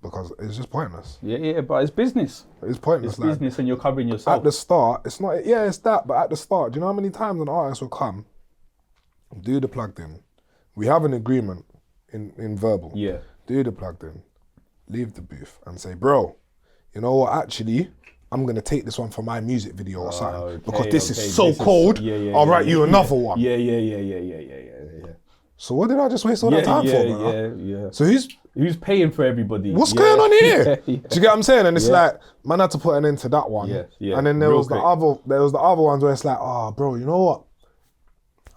Because it's just pointless. Yeah, but it's business. It's pointless. It's like, business and you're covering yourself. at the start, it's not, yeah, it's that, but at the start, do you know how many times an artist will come, do the Plugged In, we have an agreement in verbal, Yeah. do the Plugged In, leave the booth and say, bro, you know what, actually, I'm going to take this one for my music video or something, Okay, because this okay, is so this is- cold, yeah, I'll write you another one. Yeah. So what did I just waste all that time for, man? Yeah. So Who's paying for everybody? what's Yeah. going on here? Yeah. Do you get what I'm saying? And it's like, man had to put an end to that one. Yeah. And then there Real was quick. the other ones where it's like, oh, bro, you know what?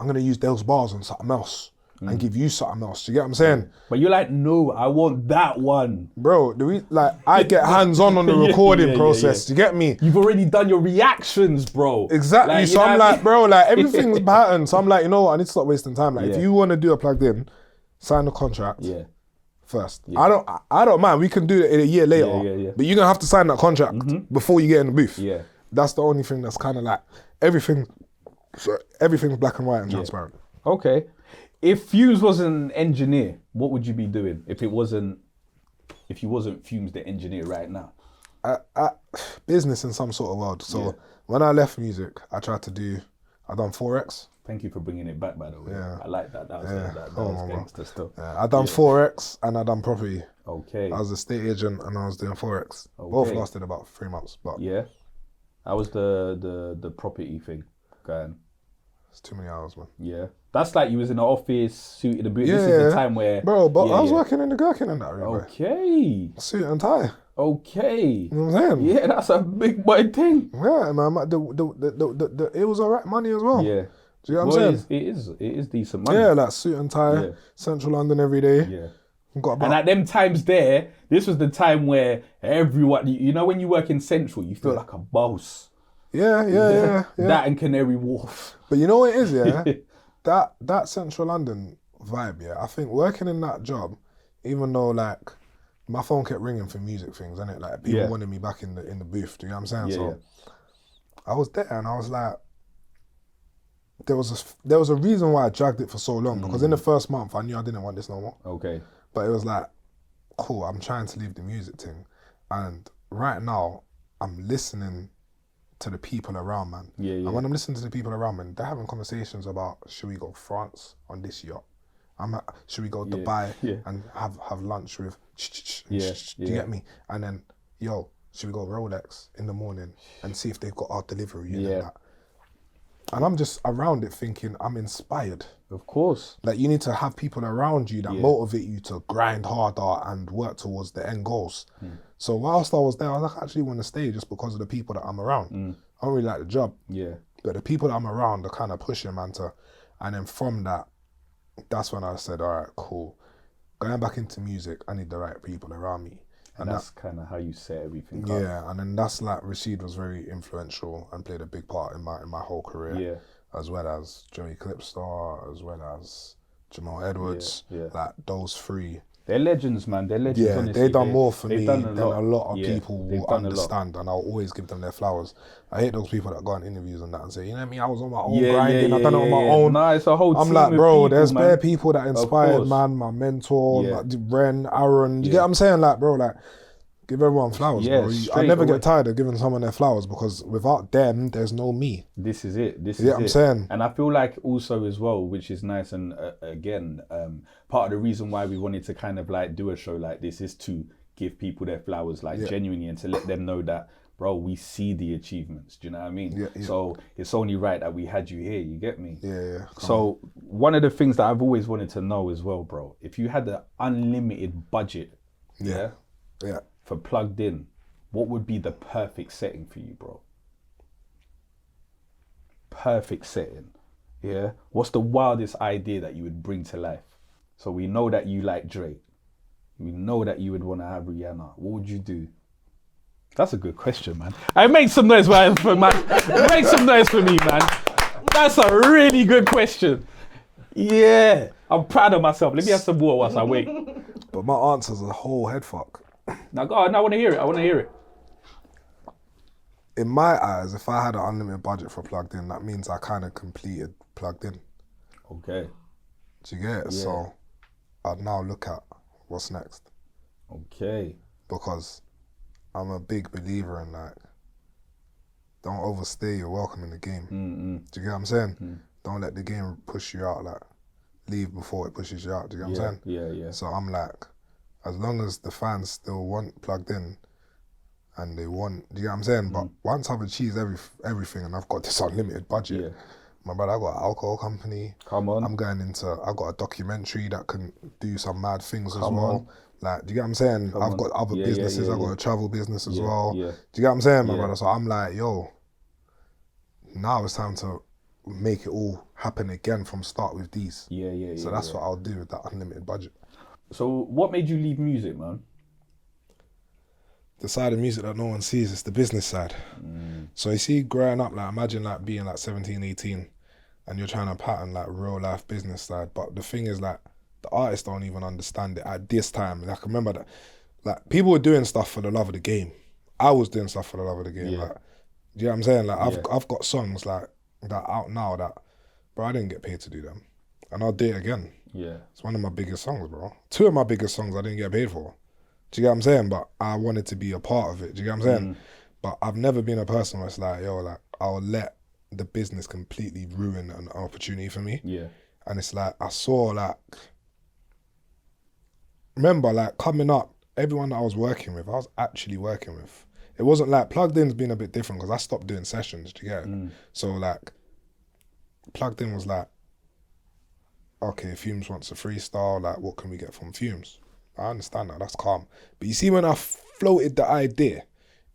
I'm gonna use those bars on something else and give you something else. Do you get what I'm saying? But you're like, no, I want that one. Bro, I get hands-on on the recording process. Do you get me? You've already done your reactions, bro. Exactly. Like, So you know I'm what I like, mean? bro, like everything's patterned. So I'm like, you know what? I need to stop wasting time. Like, Yeah. if you want to do a Plugged In, sign the contract. Yeah. First. I don't mind. We can do it a year later. Yeah. But you're gonna have to sign that contract before you get in the booth. Yeah. That's the only thing that's kind of like everything's black and white and transparent. Okay. If Fumez was an engineer, what would you be doing if you wasn't Fumez the Engineer right now? Business in some sort of world. So when I left music, I done Forex. Thank you for bringing it back, by the way. Yeah. I like that. That was gangster stuff. I done Forex and I done property. Okay. I was a estate agent and I was doing Forex. Both lasted about 3 months, but Yeah. How was the property thing going? it's too many hours, man. Yeah. That's like you was in the office, suited a boot. Yeah, This is the time where... Bro, but Yeah, I was yeah. working in the Gherkin and that, really, bro. Okay. Suit and tie. Okay. You know what I'm saying? Yeah, that's a big boy thing. Yeah, man. It was alright money as well. Yeah. Do you know what I'm saying? It is decent money. Yeah, like suit and tie, Central London every day. Yeah. Got about, And at them times there, this was the time where everyone, you know, when you work in Central, you feel like a boss. Yeah. That and Canary Wharf. But you know what it is, yeah? that Central London vibe, yeah? I think working in that job, even though like my phone kept ringing for music things, innit? Like people wanted me back in the booth, do you know what I'm saying? I was there and I was like, there was a reason why I dragged it for so long, because in the first month I knew I didn't want this no more. Okay. But it was like, cool, I'm trying to leave the music thing. And right now, I'm listening to the people around, man. Yeah. And when I'm listening to the people around, man, they're having conversations about, should we go France on this yacht? Should we go Dubai and have lunch with, do you get me? And then, yo, should we go Rolex in the morning and see if they've got our delivery and that? And I'm just around it thinking, I'm inspired. Of course. Like, you need to have people around you that motivate you to grind harder and work towards the end goals. So whilst I was there, I was like, I actually want to stay just because of the people that I'm around. I don't really like the job. Yeah. But the people that I'm around are kind of pushing, man, and then from that, that's when I said, all right, cool. Going back into music, I need the right people around me. And that's kind of how you set everything up. Yeah, and then that's like, Rashid was very influential and played a big part in my whole career, as well as Joey Clipstar, as well as Jamal Edwards, like those three. They're legends, man. They're legends. Yeah, honestly. they've done more for me than a lot of people will understand, and I'll always give them their flowers. I hate those people that go on interviews and that and say, you know what I mean, I was on my own grinding, I done it on my own. Nah, it's a whole I'm team like, bro, people, there's man. bare people that inspired, man. My mentor, like Ren, Aaron. You get what I'm saying? Like, bro, like, give everyone flowers, bro. I never get tired of giving someone their flowers, because without them, there's no me. This is it. This is what I'm saying? And I feel like also as well, which is nice, and again, part of the reason why we wanted to kind of like do a show like this is to give people their flowers, like genuinely, and to let them know that, bro, we see the achievements. Do you know what I mean? So it's only right that we had you here. You get me? So one of the things that I've always wanted to know as well, bro, if you had an unlimited budget, for Plugged In, what would be the perfect setting for you, bro? Perfect setting, yeah? What's the wildest idea that you would bring to life? So we know that you like Drake. We know that you would want to have Rihanna. What would you do? That's a good question, man. I make some noise for make some noise for me, man. That's a really good question. Yeah, I'm proud of myself. Let me have some water whilst I wait. But my answer's a whole head fuck. Now go on, I want to hear it. In my eyes, if I had an unlimited budget for Plugged In, that means I kind of completed Plugged In. Okay. Do you get it? Yeah. So I'd now look at what's next. Okay. Because I'm a big believer in, like, don't overstay your welcome in the game. Do you get what I'm saying? Don't let the game push you out, like, leave before it pushes you out. Do you get what I'm saying? Yeah. So I'm like, as long as the fans still want Plugged In and they want, do you get what I'm saying? But once I've achieved everything and I've got this unlimited budget, my brother, I got an alcohol company. Come on. I got a documentary that can do some mad things as well. Like, do you get what I'm saying? I've got other businesses. I've got a travel business as well. Do you get what I'm saying, my brother? So I'm like, yo, now it's time to make it all happen again from start with these. So that's what I'll do with that unlimited budget. So what made you leave music, man? The side of music that no one sees is the business side. So you see, growing up, like, imagine like being like 17, 18 and you're trying to pattern like real life business side. But the thing is, like, the artists don't even understand it at this time. Like, I remember that, like, people were doing stuff for the love of the game. I was doing stuff for the love of the game. Like, do you know what I'm saying? Like, I've got songs like that out now that, bro, I didn't get paid to do them. And I'll do it again. It's one of my biggest songs, bro. 2 of my biggest songs I didn't get paid for. Do you get what I'm saying? But I wanted to be a part of it. Do you get what I'm saying? But I've never been a person where it's like, yo, like, I'll let the business completely ruin an opportunity for me. And it's like, I saw, like, remember, like, coming up, everyone that I was working with, I was actually working with. It wasn't like, Plugged In's been a bit different because I stopped doing sessions, do you get it? So, like, Plugged In was like, okay, Fumes wants a freestyle, like, what can we get from Fumes? I understand that, that's calm. But you see, when I floated the idea,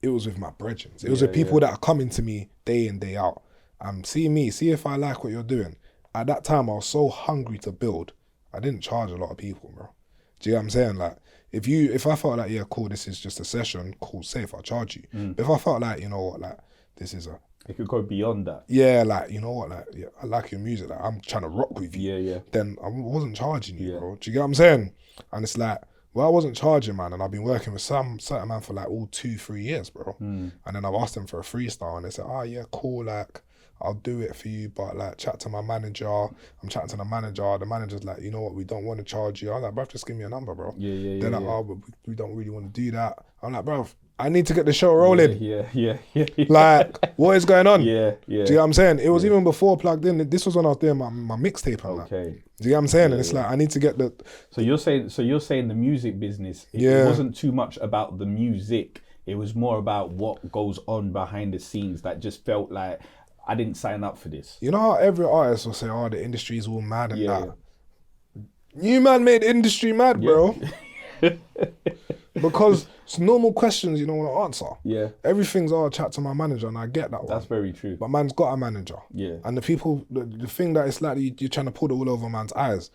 it was with my brethren. It was with people that are coming to me day in, day out. See if I like what you're doing. At that time, I was so hungry to build. I didn't charge a lot of people, bro. Do you get what I'm saying? Like, if I felt like, yeah, cool, this is just a session, cool, safe, I'll charge you. But if I felt like, you know what, like, this is it could go beyond that. Yeah, like, you know what, like, yeah, I like your music, like, I'm trying to rock with you. Then I wasn't charging you, bro. Do you get what I'm saying? And it's like, well, I wasn't charging, man, and I've been working with some certain man for like all 2-3 years, bro. And then I've asked them for a freestyle, and they said, oh, yeah, cool, like, I'll do it for you, but like, chat to my manager. I'm chatting to the manager's like, you know what, we don't want to charge you. I'm like, bruv, just give me a number, bro. They're like, oh, but we don't really want to do that. I'm like, bruv, I need to get the show rolling. Yeah. Like, what is going on? Yeah. Do you get what I'm saying? It was even before Plugged In. This was when I was doing my mixtape and that. Do you get what I'm saying? And it's like, I need to get the... So you're saying the music business, it wasn't too much about the music. It was more about what goes on behind the scenes that just felt like, I didn't sign up for this. You know how every artist will say, oh, the industry's all mad and that. You man made the industry mad, bro. Because it's normal questions you don't want to answer. Yeah. Everything's, chat to my manager, and I get that one. That's very true. But man's got a manager. Yeah. And the people, the thing that it's like you're trying to pull the wool over man's eyes.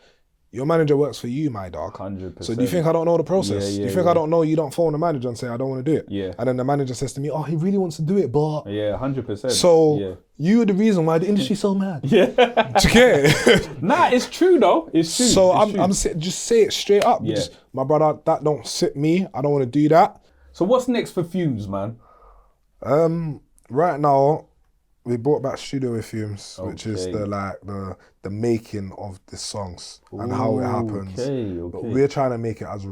Your manager works for you, my dog. 100%. So do you think I don't know the process? Do you think I don't know you don't phone the manager and say, I don't want to do it? Yeah. And then the manager says to me, oh, he really wants to do it, but... Yeah, 100%. So you're the reason why the industry's so mad. Yeah. Do you get it? Nah, it's true though. It's true. So just say it straight up. Yeah. Just, my brother, that don't sit me. I don't want to do that. So what's next for Fumez, man? Right now, we brought back Studio with Fumez, which is the making of the songs and how it happens. But we're trying to make it as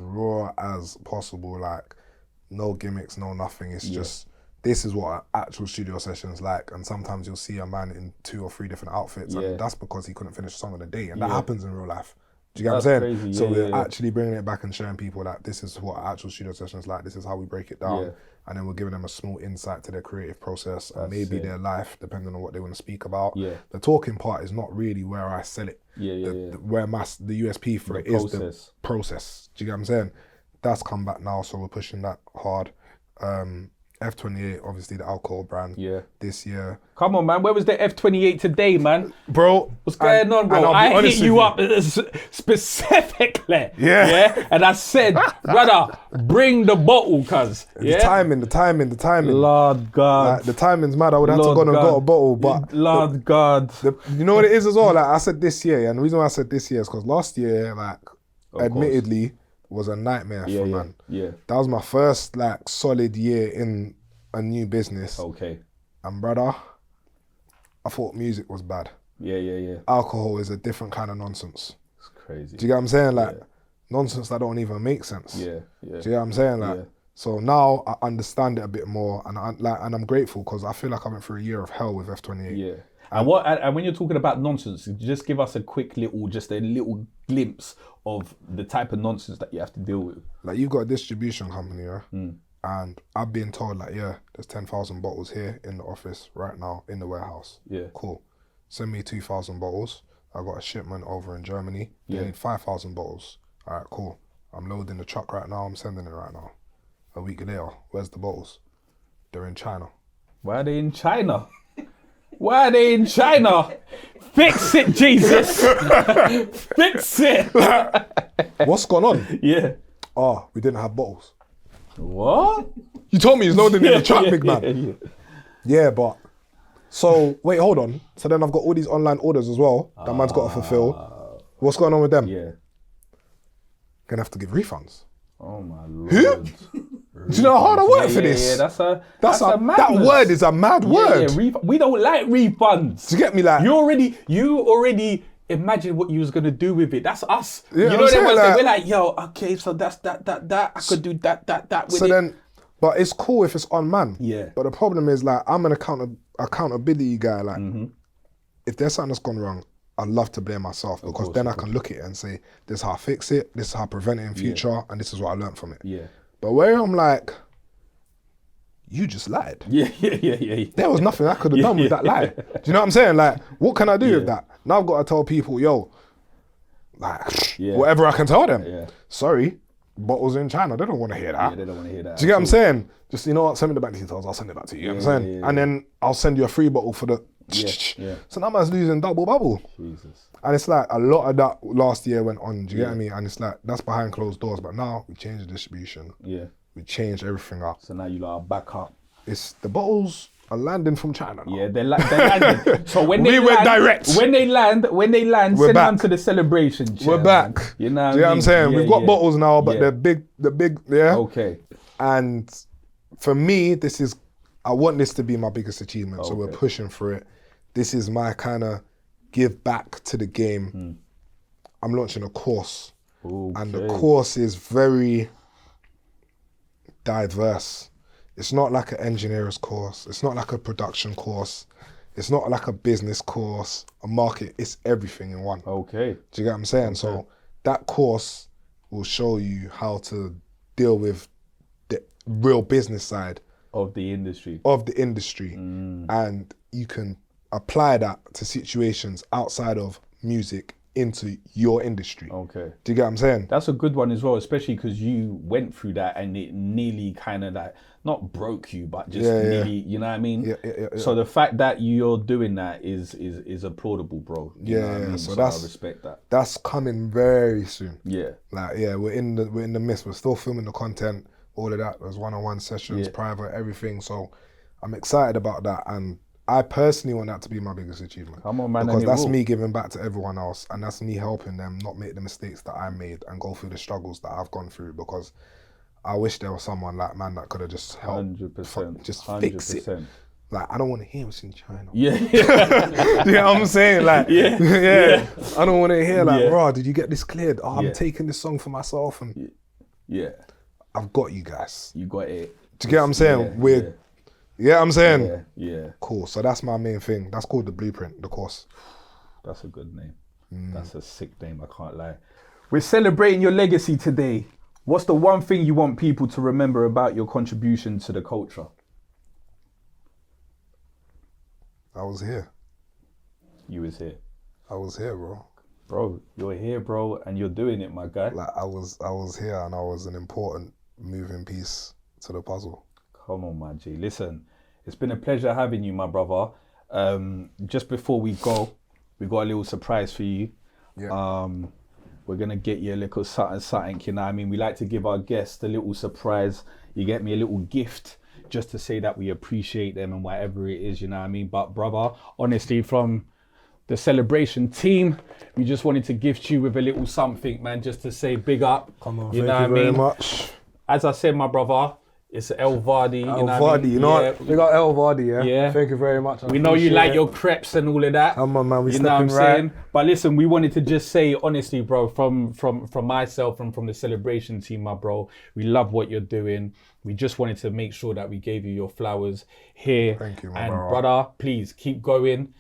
raw as possible, like no gimmicks, no nothing. It's just, this is what an actual studio session's like. And sometimes you'll see a man in 2 or 3 different outfits, and that's because he couldn't finish a song of the day. And that happens in real life. Do you get what I'm saying? Crazy. So we're actually bringing it back and showing people that this is what an actual studio session's like. This is how we break it down. And then we're giving them a small insight to their creative process and maybe their life, depending on what they want to speak about. The talking part is not really where I sell it. Where the USP for it is the process. Do you get what I'm saying? That's come back now, so we're pushing that hard. F28, obviously the alcohol brand. This year. Come on, man. Where was the F28 today, man? Bro. What's going on, bro? I hit you up specifically. Yeah. And I said, brother, bring the bottle, cuz. The timing. Lord God. Like, the timing's mad. I would have to go and got a bottle, but... Lord God. You know what it is as well? Like, I said this year, and the reason why I said this year is because last year, like, admittedly... was a nightmare for man. That was my first like solid year in a new business. And brother, I thought music was bad. Alcohol is a different kind of nonsense. It's crazy. Do you get what I'm saying? Like nonsense that don't even make sense. Do you get what I'm saying? Like so now I understand it a bit more, and I'm grateful because I feel like I went through a year of hell with F28. And when you're talking about nonsense, just give us a little glimpse of the type of nonsense that you have to deal with. Like you've got a distribution company, and I've been told like, there's 10,000 bottles here in the office right now in the warehouse. Cool. Send me 2,000 bottles. I got a shipment over in Germany. They need 5,000 bottles. All right, cool. I'm loading the truck right now. I'm sending it right now. A week later, where's the bottles? They're in China. Why are they in China? Why are they in China? Fix it, Jesus. Fix it. What's going on? We didn't have bottles. What? You told me he's loading in the truck, big man. But... So, wait, hold on. So then I've got all these online orders as well that man's got to fulfill. What's going on with them? Gonna have to give refunds. Oh my Lord. Who? Do you know how hard I work for this? That's a madness. That word is a mad word. We don't like refunds. Do you get me? Like you already imagine what you was gonna do with it. That's us. Yeah, you know what I'm saying? We're like, yo, okay, so that's that. I could do that with it. Then, but it's cool if it's on man. But the problem is like I'm an accountability guy. Like if there's something that's gone wrong, I'd love to blame myself because then I can look at it and say, this is how I fix it, this is how I prevent it in future, and this is what I learned from it. But where I'm like, you just lied. There was nothing I could have done with that lie. Do you know what I'm saying? Like, what can I do with that? Now I've got to tell people, yo, like, whatever I can tell them. Sorry, bottles in China. They don't want to hear that. Yeah, they don't want to hear that. Do you get what I'm saying? Just, you know what, send me the bank details, I'll send it back to you. You know what I'm saying? And then I'll send you a free bottle for the... Yeah. So now man's losing double bubble. Jesus. And it's like a lot of that last year went on, do you get me? And it's like, that's behind closed doors. But now we changed the distribution. Yeah. We changed everything up. So now you lot are back up. It's the bottles are landing from China now. Yeah, they're landing. So when they went direct. When they land, send back. them to the celebration chair. We're back. Man. You know what I'm saying? We've got bottles now, but they're big, Okay. And for me, I want this to be my biggest achievement. So we're pushing for it. This is my kind of give back to the game. I'm launching a course. And the course is very diverse. It's not like an engineer's course. It's not like a production course. It's not like a business course, a market. It's everything in one. Okay. Do you get what I'm saying? So that course will show you how to deal with the real business side of the industry. And you can apply that to situations outside of music into your industry. Okay. Do you get what I'm saying? That's a good one as well, especially because you went through that and it nearly kind of like, not broke you, but just nearly, you know what I mean? Yeah. So the fact that you're doing that is applaudable, bro. You know what I mean? So I respect that. That's coming very soon. Yeah. Like, we're in the midst. We're still filming the content, all of that. There's one-on-one sessions, private, everything. So I'm excited about that. And I personally want that to be my biggest achievement. Come on, man. Because that's me giving back to everyone else, and that's me helping them not make the mistakes that I made and go through the struggles that I've gone through, because I wish there was someone like man that could have just helped 100%, just 100%. fix it. Like, I don't want to hear what's in China. Yeah. You know what I'm saying? Like, I don't want to hear like, bro, did you get this cleared? Oh, I'm taking this song for myself, and I've got you guys. You got it. Do you get what I'm saying? Yeah, I'm saying? Yeah. Cool. So that's my main thing. That's called the blueprint, the course. That's a good name. That's a sick name, I can't lie. We're celebrating your legacy today. What's the one thing you want people to remember about your contribution to the culture? I was here. You was here. I was here, bro. Bro, you're here, bro, and you're doing it, my guy. Like, I was here, and I was an important moving piece to the puzzle. Come on, my G. Listen, it's been a pleasure having you, my brother. Just before we go, we got a little surprise for you. Yeah. We're going to get you a little something, you know what I mean? We like to give our guests a little surprise. You get me a little gift just to say that we appreciate them and whatever it is, you know what I mean? But brother, honestly, from the celebration team, we just wanted to gift you with a little something, man, just to say big up. Come on, you know thank you what I very mean? much. As I said, my brother, it's El Vardy. El Vardy, you know what? We got El Vardy, yeah? Thank you very much. We know you like your crepes and all of that. Come on, man, we you know what I'm right. saying? But listen, we wanted to just say, honestly, bro, from myself and from the celebration team, my bro, we love what you're doing. We just wanted to make sure that we gave you your flowers here. Thank you, my and brother. Brother, please keep going.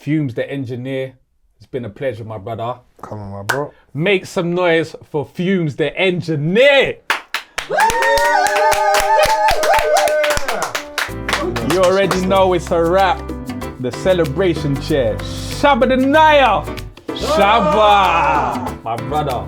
Fumez the Engineer. It's been a pleasure, my brother. Come on, my bro. Make some noise for Fumez the Engineer. You already know it's a wrap. The celebration chair. Shabba the Naya. Shabba. My brother.